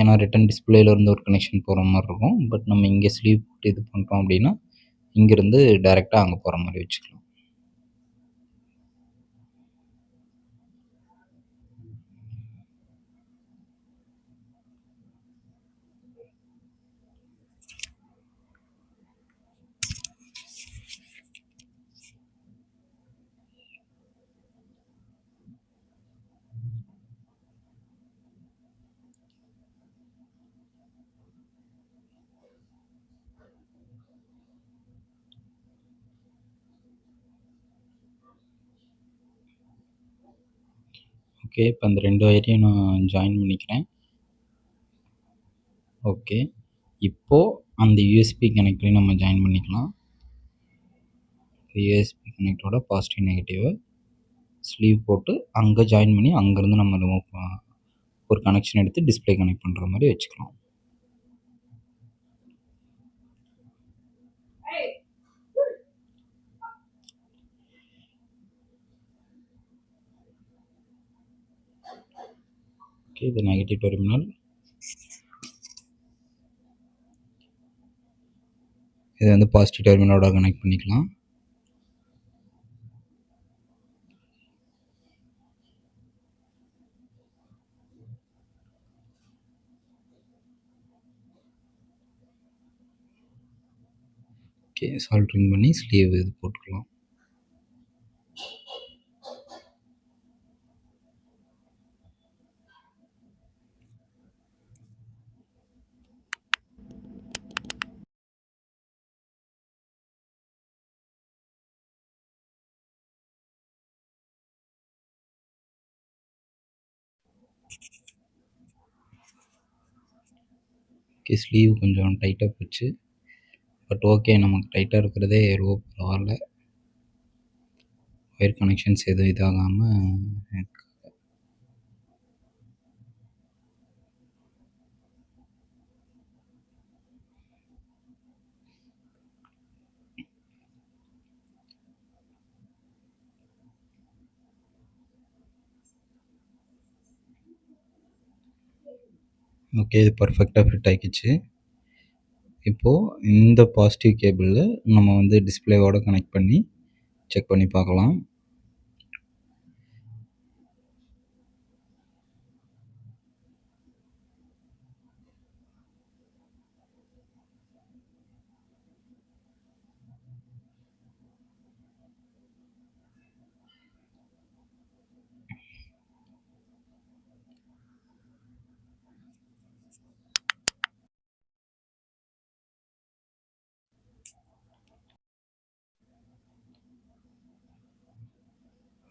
ஏன்னா ரிட்டர்ன் டிஸ்ப்ளேலேருந்து ஒரு கனெக்ஷன் போற மாரி இருக்கும். பட் நம்ம இங்க ஸ்லீவ் போட்டு இது பண்றோம் அப்படின்னா, இங்கேருந்து டைரக்ட்டா அங்க போற மாரி வச்சுக்கலாம். ஓகே. இப்ப அந்த 2 ஒயரையும் நான் ஜாயின் பண்ணிக்கிறேன். ஓகே. இப்போ அந்த யூஎஸ்பி கனெக்டரையும் நம்ம ஜாயின் பண்ணிக்கலாம். யூஎஸ்பி கனெக்டரோட பாசிட்டிவ், நெகட்டிவ் ஸ்லீவ் போட்டு அங்க ஜாயின் பண்ணி அங்கேருந்து நம்ம ரிமூவ் ஒரு கனெக்ஷன் எடுத்து டிஸ்ப்ளே கனெக்ட் பண்ற மாரி வச்சுக்கலாம். ஓகே. இது நெகட்டிவ் டெர்மினல். இத வந்து பாசிட்டிவ் டெர்மினலோட கனெக்ட் பண்ணிக்கலாம். ஓகே. சால்டரிங் பண்ணி ஸ்லீவ் இது போட்டுக்கலாம். ஓகே. ஸ்லீவ் கொஞ்சம் டைட்டா போச்சு. But okay. நமக்கு டைட்டா இருக்கிறதே ரொம்ப பரவால்ல. ஒயர் கனெக்ஷன்ஸ் எதுவும் இதாகாம இருக்கு. ஓகே. இது பெர்ஃபெக்ட்டா ஃபிட் ஆகிக்கிச்சு. இப்போது இந்த பாசிட்டிவ் கேபிளில் நம்ம வந்து டிஸ்ப்ளேவோட கனெக்ட் பண்ணி செக் பண்ணி பார்க்கலாம்.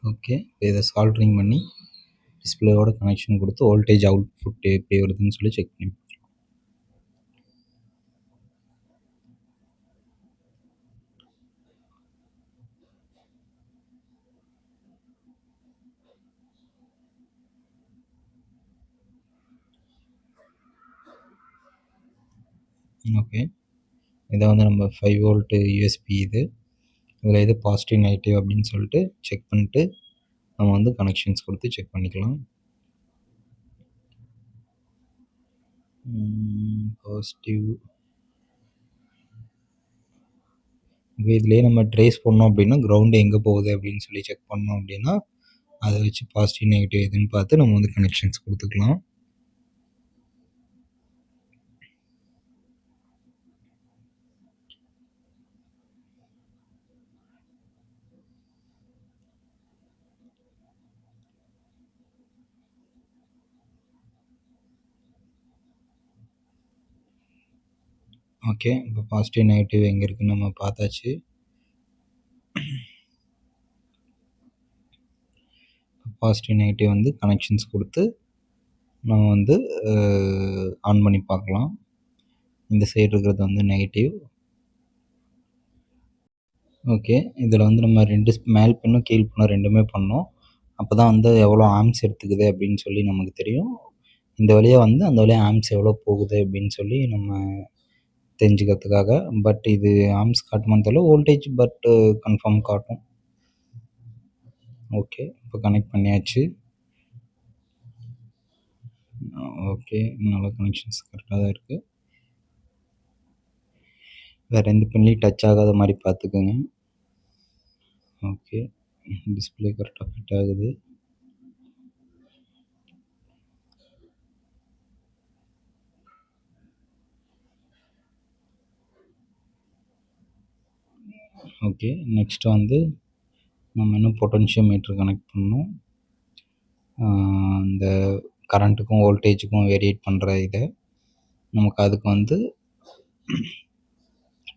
ஓகே. இதை சால்டரிங் பண்ணி டிஸ்ப்ளேவோட கனெக்ஷன் கொடுத்து வோல்டேஜ் அவுட்புட் எப்படி வருதுன்னு சொல்லி செக் பண்ணி ஓகே. இதை வந்து நம்ம 5 வோல்ட் யூஎஸ்பி இது. இதில் எது பாசிட்டிவ் நெகட்டிவ் அப்படின்னு சொல்லிட்டு செக் பண்ணிட்டு நம்ம வந்து கனெக்ஷன்ஸ் கொடுத்து செக் பண்ணிக்கலாம். பாசிட்டிவ். இதுலேயே நம்ம ட்ரேஸ் பண்ணோம் அப்படின்னா கிரவுண்டு எங்கே போகுது அப்படின்னு சொல்லி செக் பண்ணோம் அப்படின்னா அதை வச்சு பாசிட்டிவ் நெகட்டிவ் எதுன்னு பார்த்து நம்ம வந்து கனெக்ஷன்ஸ் கொடுத்துக்கலாம். ஓகே. இப்போ பாசிட்டிவ் நெகட்டிவ் எங்கே இருக்குன்னு நம்ம பார்த்தாச்சு. பாசிட்டிவ் நெகட்டிவ் வந்து கனெக்ஷன்ஸ் கொடுத்து நம்ம வந்து ஆன் பண்ணி பார்க்கலாம். இந்த சைடு இருக்கிறது வந்து நெகட்டிவ். ஓகே. இதில் வந்து நம்ம 2 மேல் பின்னும் கீழ் பின்னும் 2மே பண்ணோம். அப்போ தான் வந்து எவ்வளோ ஆம்ஸ் எடுத்துக்குது அப்படின்னு சொல்லி நமக்கு தெரியும். இந்த வழியாக வந்து அந்த வழியாக ஆம்ஸ் எவ்வளோ போகுது அப்படின்னு சொல்லி நம்ம தெரிஞ்சுக்கிறதுக்காக. பட் இது ஆம்ஸ் காட்டுமான்னு தெரியல. வோல்டேஜ் கன்ஃபார்ம் காட்டும். ஓகே. இப்போ கனெக்ட் பண்ணியாச்சு. ஓகே. நல்லா கனெக்ஷன்ஸ் கரெக்டாக தான் இருக்குது. வேறு எந்த பின்லையும் டச் ஆகாத மாதிரி பார்த்துக்குங்க. ஓகே. டிஸ்பிளே கரெக்டாக ஃபிட் ஆகுது. ஓகே. நெக்ஸ்ட் வந்து நம்ம இன்னும் பொட்டென்ஷியோமீட்டர் கனெக்ட் பண்ணணும். இந்த கரண்ட்டுக்கும் வோல்டேஜுக்கும் வேரியேட் பண்ணுற இதை நமக்கு அதுக்கு வந்து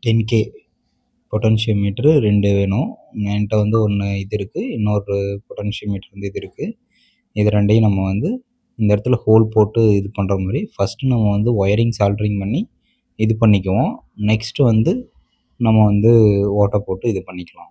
10K பொட்டென்ஷியோமீட்ரு 2 வேணும். என்கிட்ட வந்து ஒன்று இது இருக்குது, இன்னொரு பொட்டென்ஷியோமீட்டர் வந்து இது இருக்குது. இது 2யும் நம்ம வந்து இந்த இடத்துல ஹோல் போட்டு இது பண்ணுற மாதிரி ஃபஸ்ட்டு நம்ம வந்து ஒயரிங் சால்ட்ரிங் பண்ணி இது பண்ணிக்குவோம். நெக்ஸ்ட்டு வந்து நம்ம வந்து ஓட்டை போட்டு இது பண்ணிக்கலாம்.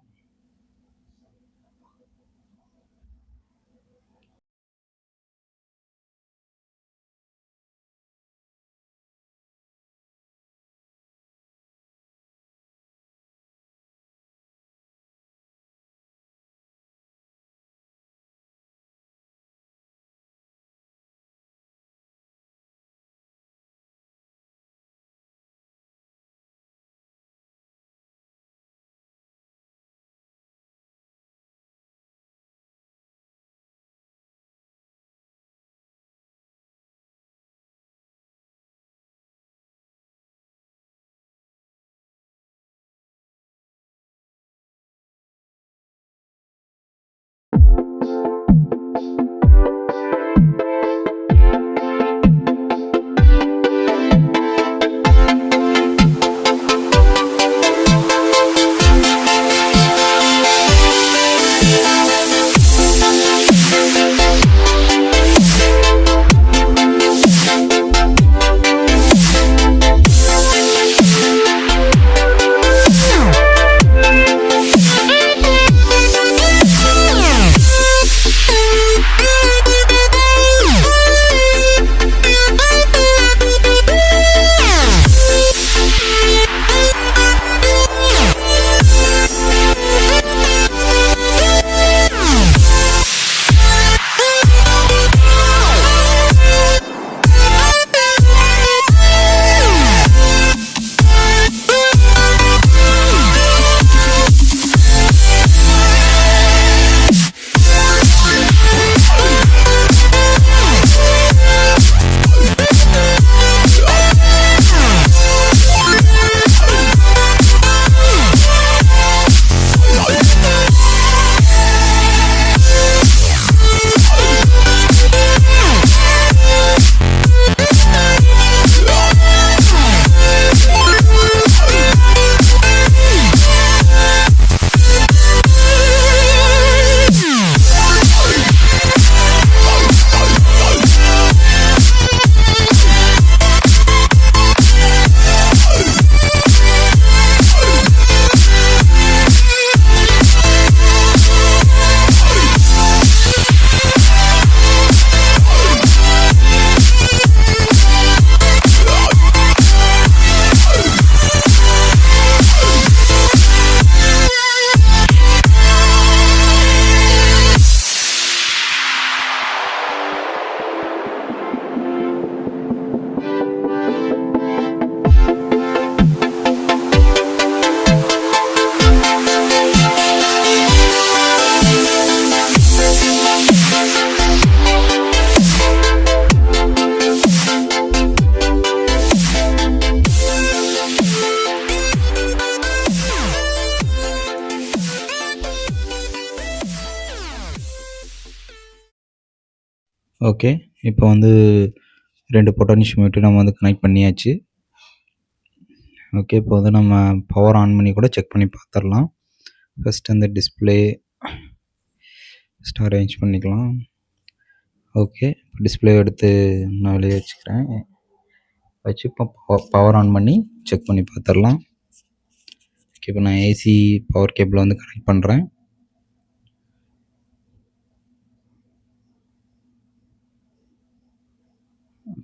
ஓகே. இப்போ வந்து 2 பொட்டென்ஷியோமீட்டர் நம்ம வந்து கனெக்ட் பண்ணியாச்சு. ஓகே. இப்போ வந்து நம்ம பவர் ஆன் பண்ணி கூட செக் பண்ணி பார்த்துரலாம். ஃபர்ஸ்ட் அந்த டிஸ்ப்ளே ஃபர்ஸ்ட் அரேஞ்ச் பண்ணிக்கலாம். ஓகே. டிஸ்ப்ளே எடுத்து நான் வெளியே வச்சுக்கிறேன். வச்சு இப்போ பவர் ஆன் பண்ணி செக் பண்ணி பார்த்துரலாம். ஓகே. இப்போ நான் ஏசி பவர் கேபிளை வந்து கனெக்ட் பண்ணுறேன்.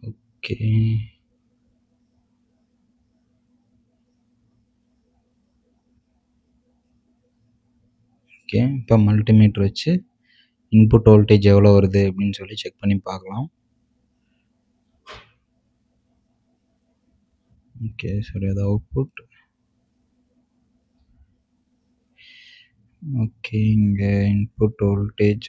ஓகே. ஓகே. இப்போ மல்டிமீட்டர் வச்சு இன்புட் வோல்டேஜ் எவ்வளோ வருது அப்படின்னு சொல்லி செக் பண்ணி பார்க்கலாம். ஓகே. சரி, அது அவுட்புட். ஓகே. இங்கே இன்புட் வோல்டேஜ்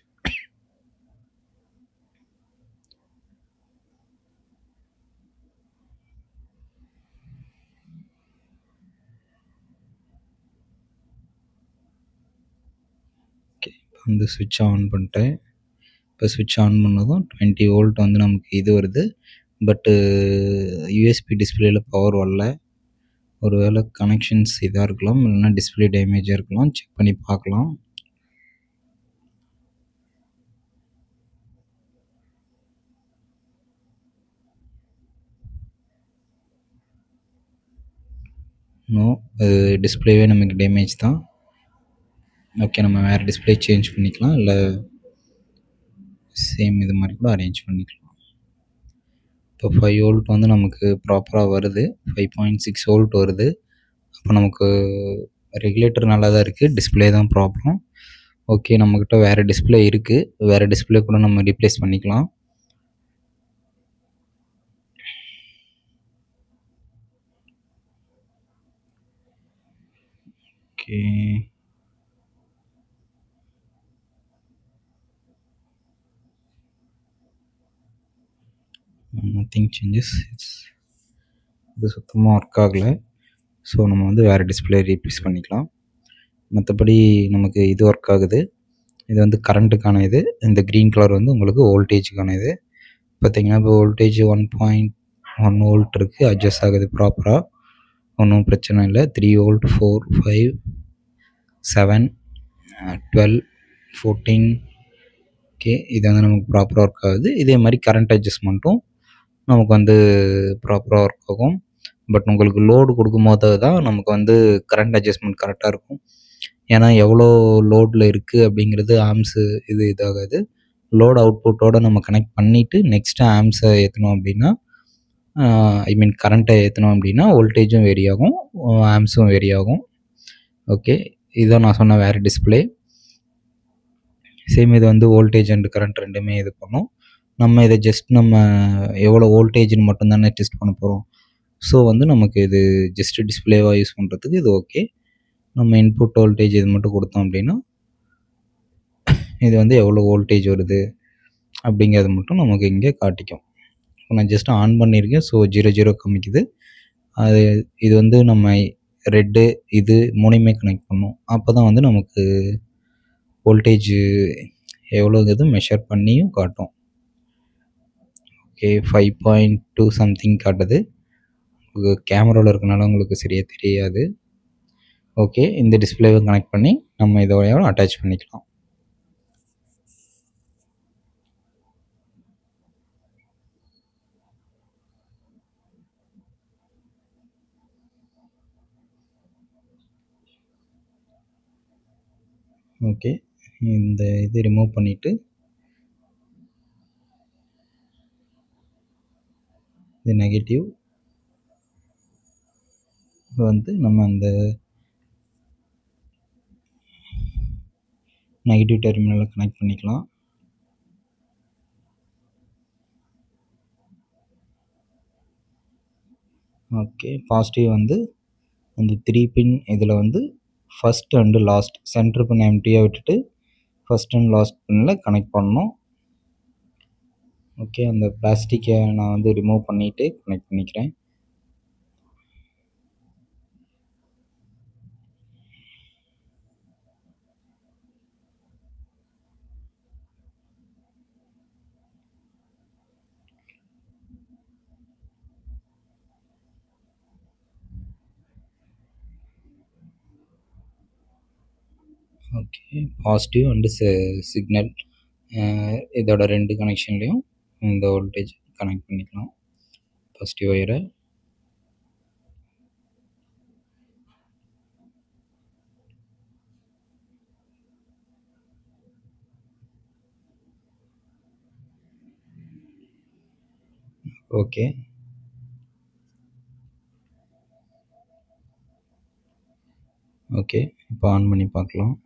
ஓகே. இப்போ வந்து சுவிட்ச் ஆன் பண்ணிட்டேன். இப்போ சுவிட்ச் ஆன் பண்ணதும் 20 வோல்ட் வந்து நமக்கு இது வருது. பட்டு யூஎஸ்பி டிஸ்பிளேயில் பவர் வரல. ஒரு வேளை கனெக்ஷன்ஸ் இதாக இருக்கலாம், இல்லைன்னா டிஸ்பிளே டேமேஜாக இருக்கலாம். செக் பண்ணி பார்க்கலாம். நோ, அது டிஸ்பிளேவே நமக்கு டேமேஜ் தான். ஓகே, நம்ம வேறு டிஸ்பிளே சேஞ்ச் பண்ணிக்கலாம், இல்லை சேம் இது மாதிரி கூட அரேஞ்ச் பண்ணிக்கலாம். இப்போ 5 வோல்ட் வந்து நமக்கு ப்ராப்பராக வருது. 5.6 வோல்ட் வருது. அப்போ நமக்கு ரெகுலேட்டர் நல்லா தான் இருக்குது, டிஸ்பிளே தான் ப்ராப்ளம். ஓகே, நம்மக்கிட்ட வேறு டிஸ்பிளே இருக்குது. வேறு டிஸ்பிளே கூட நம்ம ரீப்ளேஸ் பண்ணிக்கலாம். ஓகே. Nothing changes. இது சுத்தமாக ஒர்க் ஆகலை. ஸோ நம்ம வந்து வேறு டிஸ்பிளே ரீப்ளேஸ் பண்ணிக்கலாம். மற்றபடி நமக்கு இது ஒர்க் ஆகுது. இது வந்து கரண்ட்டுக்கான இது. இந்த க்ரீன் கலர் வந்து உங்களுக்கு வோல்டேஜுக்கான இது. பார்த்தீங்கன்னா இப்போ வோல்டேஜ் 1.1 வோல்ட் இருக்குது, அட்ஜஸ்ட் ஆகுது ப்ராப்பராக, ஒன்றும் பிரச்சனை இல்லை. 3 வோல்ட், 4, 5, 7, 12, 14. ஓகே, இது வந்து நமக்கு ப்ராப்பராக ஒர்க் ஆகுது. இதே மாதிரி கரண்ட் அட்ஜஸ்ட்மெண்ட்டும் நமக்கு வந்து ப்ராப்பராக ஒர்க் ஆகும். பட் உங்களுக்கு லோடு கொடுக்கும்போது தான் நமக்கு வந்து கரண்ட் அட்ஜஸ்ட்மெண்ட் கரெக்டாக இருக்கும். ஏன்னா எவ்வளோ லோடில் இருக்குது அப்படிங்கிறது ஆம்ஸு இதாகாது. லோடு அவுட்புட்டோடு நம்ம கனெக்ட் பண்ணிவிட்டு நெக்ஸ்ட்டு ஆம்ஸை ஏற்றணும் அப்படின்னா, ஐ மீன் கரண்ட்டை ஏற்றணும் அப்படின்னா வோல்டேஜும் வேரி ஆகும், ஆம்ஸும் வேரி ஆகும். ஓகே, இதுதான் நான் சொன்ன வேறு டிஸ்பிளே. சேம் இது வந்து வோல்டேஜ் அண்ட் கரண்ட் ரெண்டுமே இது பண்ணும். நம்ம இதை ஜஸ்ட் நம்ம எவ்வளோ வோல்டேஜ்னு மட்டும் தானே டெஸ்ட் பண்ண போகிறோம். ஸோ வந்து நமக்கு இது ஜஸ்ட்டு டிஸ்பிளேவாக யூஸ் பண்ணுறதுக்கு இது ஓகே. நம்ம இன்புட் வோல்டேஜ் இது மட்டும் கொடுத்தோம் அப்படின்னா இது வந்து எவ்வளோ வோல்டேஜ் வருது அப்படிங்கிறது மட்டும் நமக்கு இங்கே காட்டிக்கும். இப்போ நான் ஜஸ்ட் ஆன் பண்ணியிருக்கேன். ஸோ 0 காமிக்குது. அது இது வந்து நம்ம ரெட்டு இது மூணையுமே கனெக்ட் பண்ணணும். அப்போ தான் வந்து நமக்கு வோல்டேஜ் எவ்வளோங்கிறது மெஷர் பண்ணியும் காட்டும். ஓகே, 5.2 சம்திங் காட்டுது. கேமராவில் இருக்கனால உங்களுக்கு சரியாக தெரியாது. ஓகே, இந்த டிஸ்பிளேவை கனெக்ட் பண்ணி நம்ம இதோட அட்டாச் பண்ணிக்கலாம். ஓகே, இந்த இது ரிமூவ் பண்ணிவிட்டு இது நெகட்டிவ் வந்து நம்ம அந்த நெகட்டிவ் டெர்மினலை கனெக்ட் பண்ணிக்கலாம். ஓகே, பாசிட்டிவ் வந்து அந்த 3 பின் இதில் வந்து ஃபஸ்ட் அண்டு லாஸ்ட் சென்டர் பின் எம்டியாக விட்டுட்டு ஃபஸ்ட் அண்ட் லாஸ்ட் பின்னில் கனெக்ட் பண்ணணும். ஓகே, அந்த பிளாஸ்டிக்கை நான் வந்து ரிமூவ் பண்ணிவிட்டு கனெக்ட் பண்ணிக்கிறேன். ஓகே. பாசிட்டிவ் அண்டு சிக்னல் இதோட 2 கனெக்ஷன்லேயும் இந்த வோல்டேஜ் கனெக்ட் பண்ணிக்கலாம். பாசிட்டிவ் ஒயரை ஓகே. ஓகே. இப்போ ஆன் பண்ணி பார்க்கலாம்.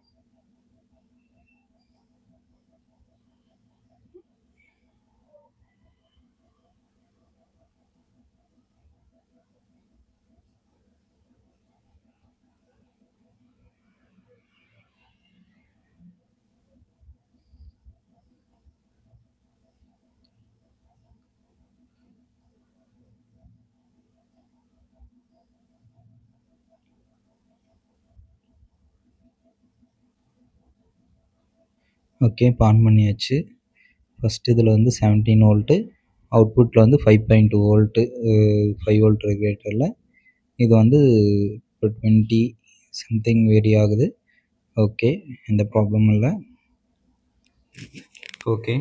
ஓகே. இப்போ ஆன் பண்ணியாச்சு. ஃபஸ்ட் இதில் வந்து 17 வோல்ட்டு, அவுட்புட்டில் வந்து 5.2 வோல்ட்டு, 5 வோல்ட் ரெகுலேட்டரில். இது வந்து இப்போ 20 சம்திங் வேரி ஆகுது. ஓகே, எந்த ப்ராப்ளமும் இல்லை. ஓகே,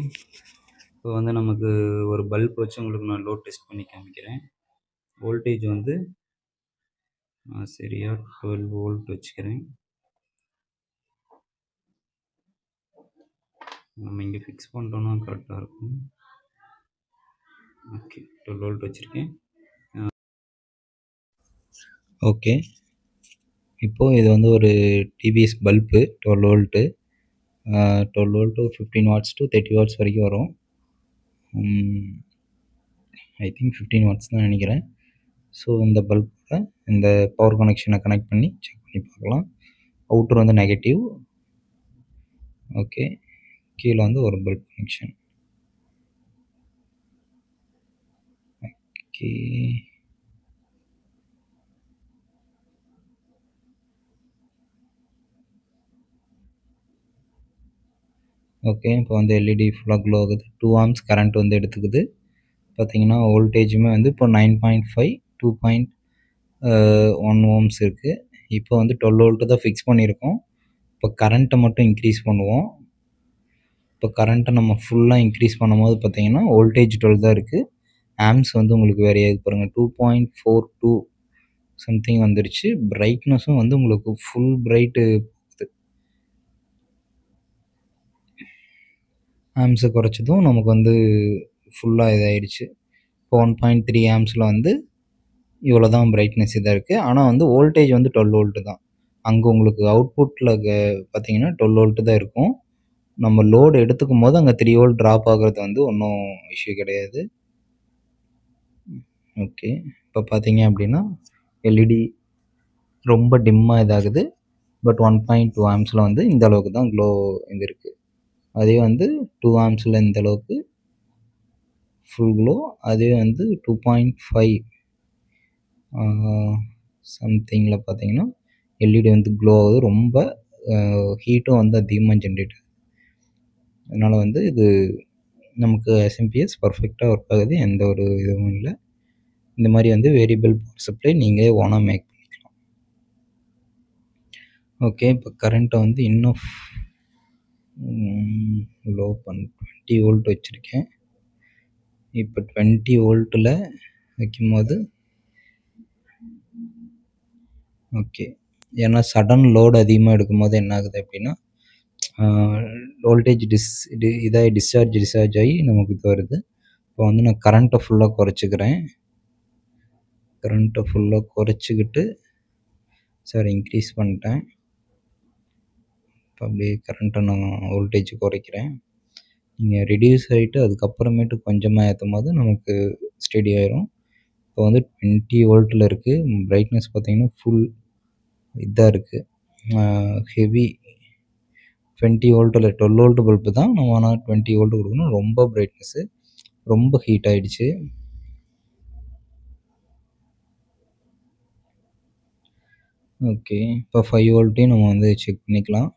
இப்போ வந்து நமக்கு ஒரு பல்ப் வச்சு உங்களுக்கு நான் லோட் டெஸ்ட் பண்ணி காமிக்கிறேன். வோல்டேஜ் வந்து சரியாக 12 வோல்ட் வச்சுக்கிறேன். நம்ம இங்கே ஃபிக்ஸ் பண்ணிட்டோன்னா கரெக்டாக இருக்கும். ஓகே, 12 வோல்ட் வச்சுருக்கேன். ஓகே, இப்போது இது வந்து ஒரு TVS bulb 12 volt. 12 volt to 15 watts to 30 watts வரைக்கும் வரும். ஐ திங்க் 15 வாட்ஸ் தான் நினைக்கிறேன். ஸோ இந்த பல்பில் இந்த பவர் கனெக்ஷனை கனெக்ட் பண்ணி செக் பண்ணி பார்க்கலாம். அவுட்டர் வந்து நெகட்டிவ். ஓகே, கீழே வந்து ஒரு பல்ப் கனெக்ஷன். Okay, okay. இப்போ வந்து எல்இடி ஃபுல்லாக க்ளோ ஆகுது. 2 ஆம்ஸ் கரண்ட் வந்து எடுத்துக்குது. பார்த்தீங்கன்னா வோல்டேஜுமே வந்து இப்போ 9.5 2.1 ஓம்ஸ் இருக்குது. இப்போ வந்து 12 வோல்ட்டு தான் ஃபிக்ஸ் பண்ணியிருக்கோம். இப்போ கரண்ட்டை மட்டும் இன்க்ரீஸ் பண்ணுவோம். இப்போ கரண்ட்டை நம்ம ஃபுல்லாக இன்க்ரீஸ் பண்ணும்போது பார்த்தீங்கன்னா வோல்டேஜ் 12 தான் இருக்குது. ஆம்ஸ் வந்து உங்களுக்கு வேறு ஏது பாருங்கள் 2.42 சம்திங் வந்துருச்சு. பிரைட்னஸும் வந்து உங்களுக்கு ஃபுல் பிரைட்டு போகுது. ஆம்ஸை குறைச்சதும் நமக்கு வந்து ஃபுல்லாக இதாகிடுச்சு. இப்போ 1.3 ஆம்ஸில் வந்து இவ்வளோ தான் பிரைட்னஸ் இதாக இருக்குது. ஆனால் வந்து வோல்டேஜ் வந்து 12 வோல்ட்டு தான். அங்கே உங்களுக்கு அவுட்புட்டில் பார்த்தீங்கன்னா 12 வோல்ட்டு தான் இருக்கும். நம்ம லோடு எடுத்துக்கும் போது அங்கே 3 வோல்ட் ட்ராப் ஆகிறது வந்து ஒன்றும் இஷ்யூ கிடையாது. ஓகே, இப்போ பார்த்தீங்க அப்படின்னா எல்இடி ரொம்ப டிம்மாக இதாகுது. பட் 1.2 ஆம்ஸில் வந்து இந்த அளவுக்கு தான் க்ளோ இது இருக்குது. அதே வந்து 2 ஆம்ஸில் இந்த அளவுக்கு ஃபுல் க்ளோ. அதே வந்து 2.5 சம்திங்கில் பார்த்தீங்கன்னா எல்இடி வந்து க்ளோ ஆகுது. ரொம்ப ஹீட்டும் வந்து அதிகமாக ஜென்ரேட் ஆகுது. அதனால் வந்து இது நமக்கு எஸ்எம்பிஎஸ் பர்ஃபெக்டாக ஒர்க் ஆகுது. எந்த ஒரு இதுவும் இல்லை. இந்த மாதிரி வந்து வேரியபிள் பவர் சப்ளை நீங்களே ஓனாக மேக் பண்ணிக்கலாம். ஓகே, இப்போ கரண்ட்டை வந்து இன்னும் லோ 20 வோல்ட் வச்சுருக்கேன். இப்போ 20 வோல்ட்டில் வைக்கும்போது ஓகே, ஏன்னா சடன் லோடு அதிகமாக எடுக்கும்போது என்ன ஆகுது அப்படின்னா வோல்டேஜ் டிஸ்சார்ஜ் ஆகி நமக்கு இது வருது. இப்போ வந்து நான் கரண்ட்டை ஃபுல்லாக குறைச்சிக்கிறேன். கரண்ட்டை ஃபுல்லாக குறைச்சிக்கிட்டு இன்க்ரீஸ் பண்ணிட்டேன். இப்போ அப்படியே கரண்ட்டை நான் வோல்டேஜ் குறைக்கிறேன். நீங்கள் ரெடியூஸ் ஆகிட்டு அதுக்கப்புறமேட்டு கொஞ்சமாக ஏற்றும் போது நமக்கு ஸ்டெடி ஆயிரும். இப்போ வந்து 20 வோல்ட்டில் இருக்குது. பிரைட்னஸ் பார்த்தீங்கன்னா ஃபுல் இதாக இருக்குது. ஹெவி 20 வோல்ட்டில் 12 வோல்ட் பல்பு தான். நம்ம ஆனால் 20 வோல்ட் கொடுக்கணும். ரொம்ப பிரைட்னஸ்ஸு ரொம்ப ஹீட் ஆகிடுச்சு. ஓகே, இப்போ 5 வோல்ட்டையும் நம்ம வந்து செக் பண்ணிக்கலாம்.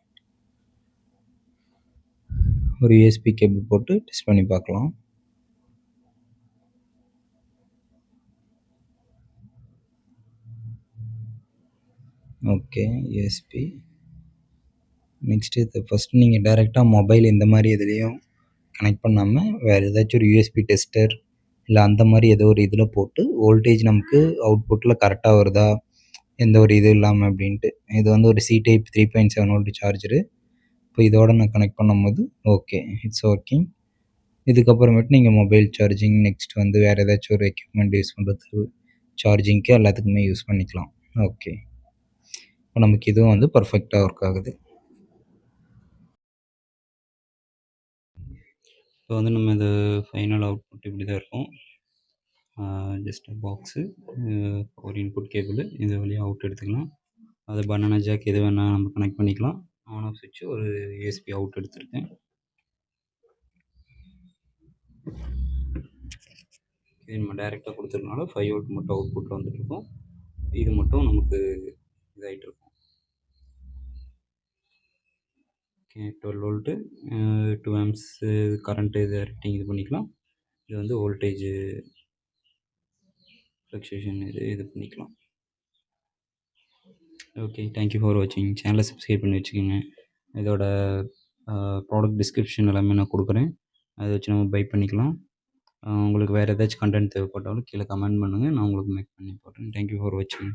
ஒரு யூஎஸ்பி கேபிள் போட்டு டெஸ்ட் பண்ணி பார்க்கலாம். ஓகே, யூஎஸ்பி நெக்ஸ்ட்டு இது ஃபஸ்ட்டு நீங்கள் டைரெக்டாக மொபைல் இந்த மாதிரி எதுலேயும் கனெக்ட் பண்ணாமல் வேறு ஏதாச்சும் ஒரு யூஎஸ்பி டெஸ்டர் இல்லை அந்த மாதிரி ஏதோ ஒரு இதில் போட்டு வோல்டேஜ் நமக்கு அவுட்புட்டில் கரெக்டாக வருதா, எந்த ஒரு இதுவும் இல்லாமல் அப்படின்ட்டு. இது வந்து ஒரு சி டைப் 3.7 வோல்ட் சார்ஜரு. இப்போ இதோட நான் கனெக்ட் பண்ணும்போது ஓகே, இட்ஸ் ஒர்க்கிங். இதுக்கப்புறமேட்டு நீங்கள் மொபைல் சார்ஜிங், நெக்ஸ்ட் வந்து வேறு ஏதாச்சும் ஒரு எக்யூப்மெண்ட் யூஸ் பண்ணுறதுக்கு, சார்ஜிங்க்கு எல்லாத்துக்குமே யூஸ் பண்ணிக்கலாம். ஓகே, இப்போ நமக்கு இதுவும் வந்து பர்ஃபெக்டாக ஒர்க் ஆகுது. இப்போ வந்து நம்ம இது ஃபைனல் அவுட்புட் இப்படி தான் இருக்கும். ஜஸ்ட் பாக்ஸு, ஒரு இன்புட் கேபிள், இது வழியாக அவுட் எடுத்துக்கலாம். அது பனானா ஜாக் எது வேணால் நம்ம கனெக்ட் பண்ணிக்கலாம். ஆன் ஆஃப் சுவிட்ச், ஒரு யூஎஸ்பி அவுட் எடுத்திருக்கேன். இது நம்ம டைரெக்டாக கொடுத்துருக்கனால 5 வோல்ட் மட்டும் அவுட்புட்டில் வந்துட்டுருக்கும். இது மட்டும் நமக்கு இதாகிட்டு இருக்கும். ஓகே, 12 வோல்ட்டு, 2 ஆம்ப்ஸ் கரண்ட்டு, இது ரேட்டிங் இது பண்ணிக்கலாம். இது வந்து வோல்டேஜு ஃப்ளக்சுவேஷன் இது பண்ணிக்கலாம். ஓகே, தேங்க்யூ ஃபார் வாட்சிங். சேனலை சப்ஸ்கிரைப் பண்ணி வச்சுக்கோங்க. இதோட ப்ராடக்ட் டிஸ்கிரிப்ஷன் எல்லாமே நான் கொடுக்குறேன். அதை வச்சு நம்ம பை பண்ணிக்கலாம். உங்களுக்கு வேறு ஏதாச்சும் கண்டென்ட் தேவைப்பட்டாலும் கீழே கமெண்ட் பண்ணுங்கள், நான் உங்களுக்கு மேக் பண்ணி போடுறேன். தேங்க்யூ ஃபார் வாட்சிங்.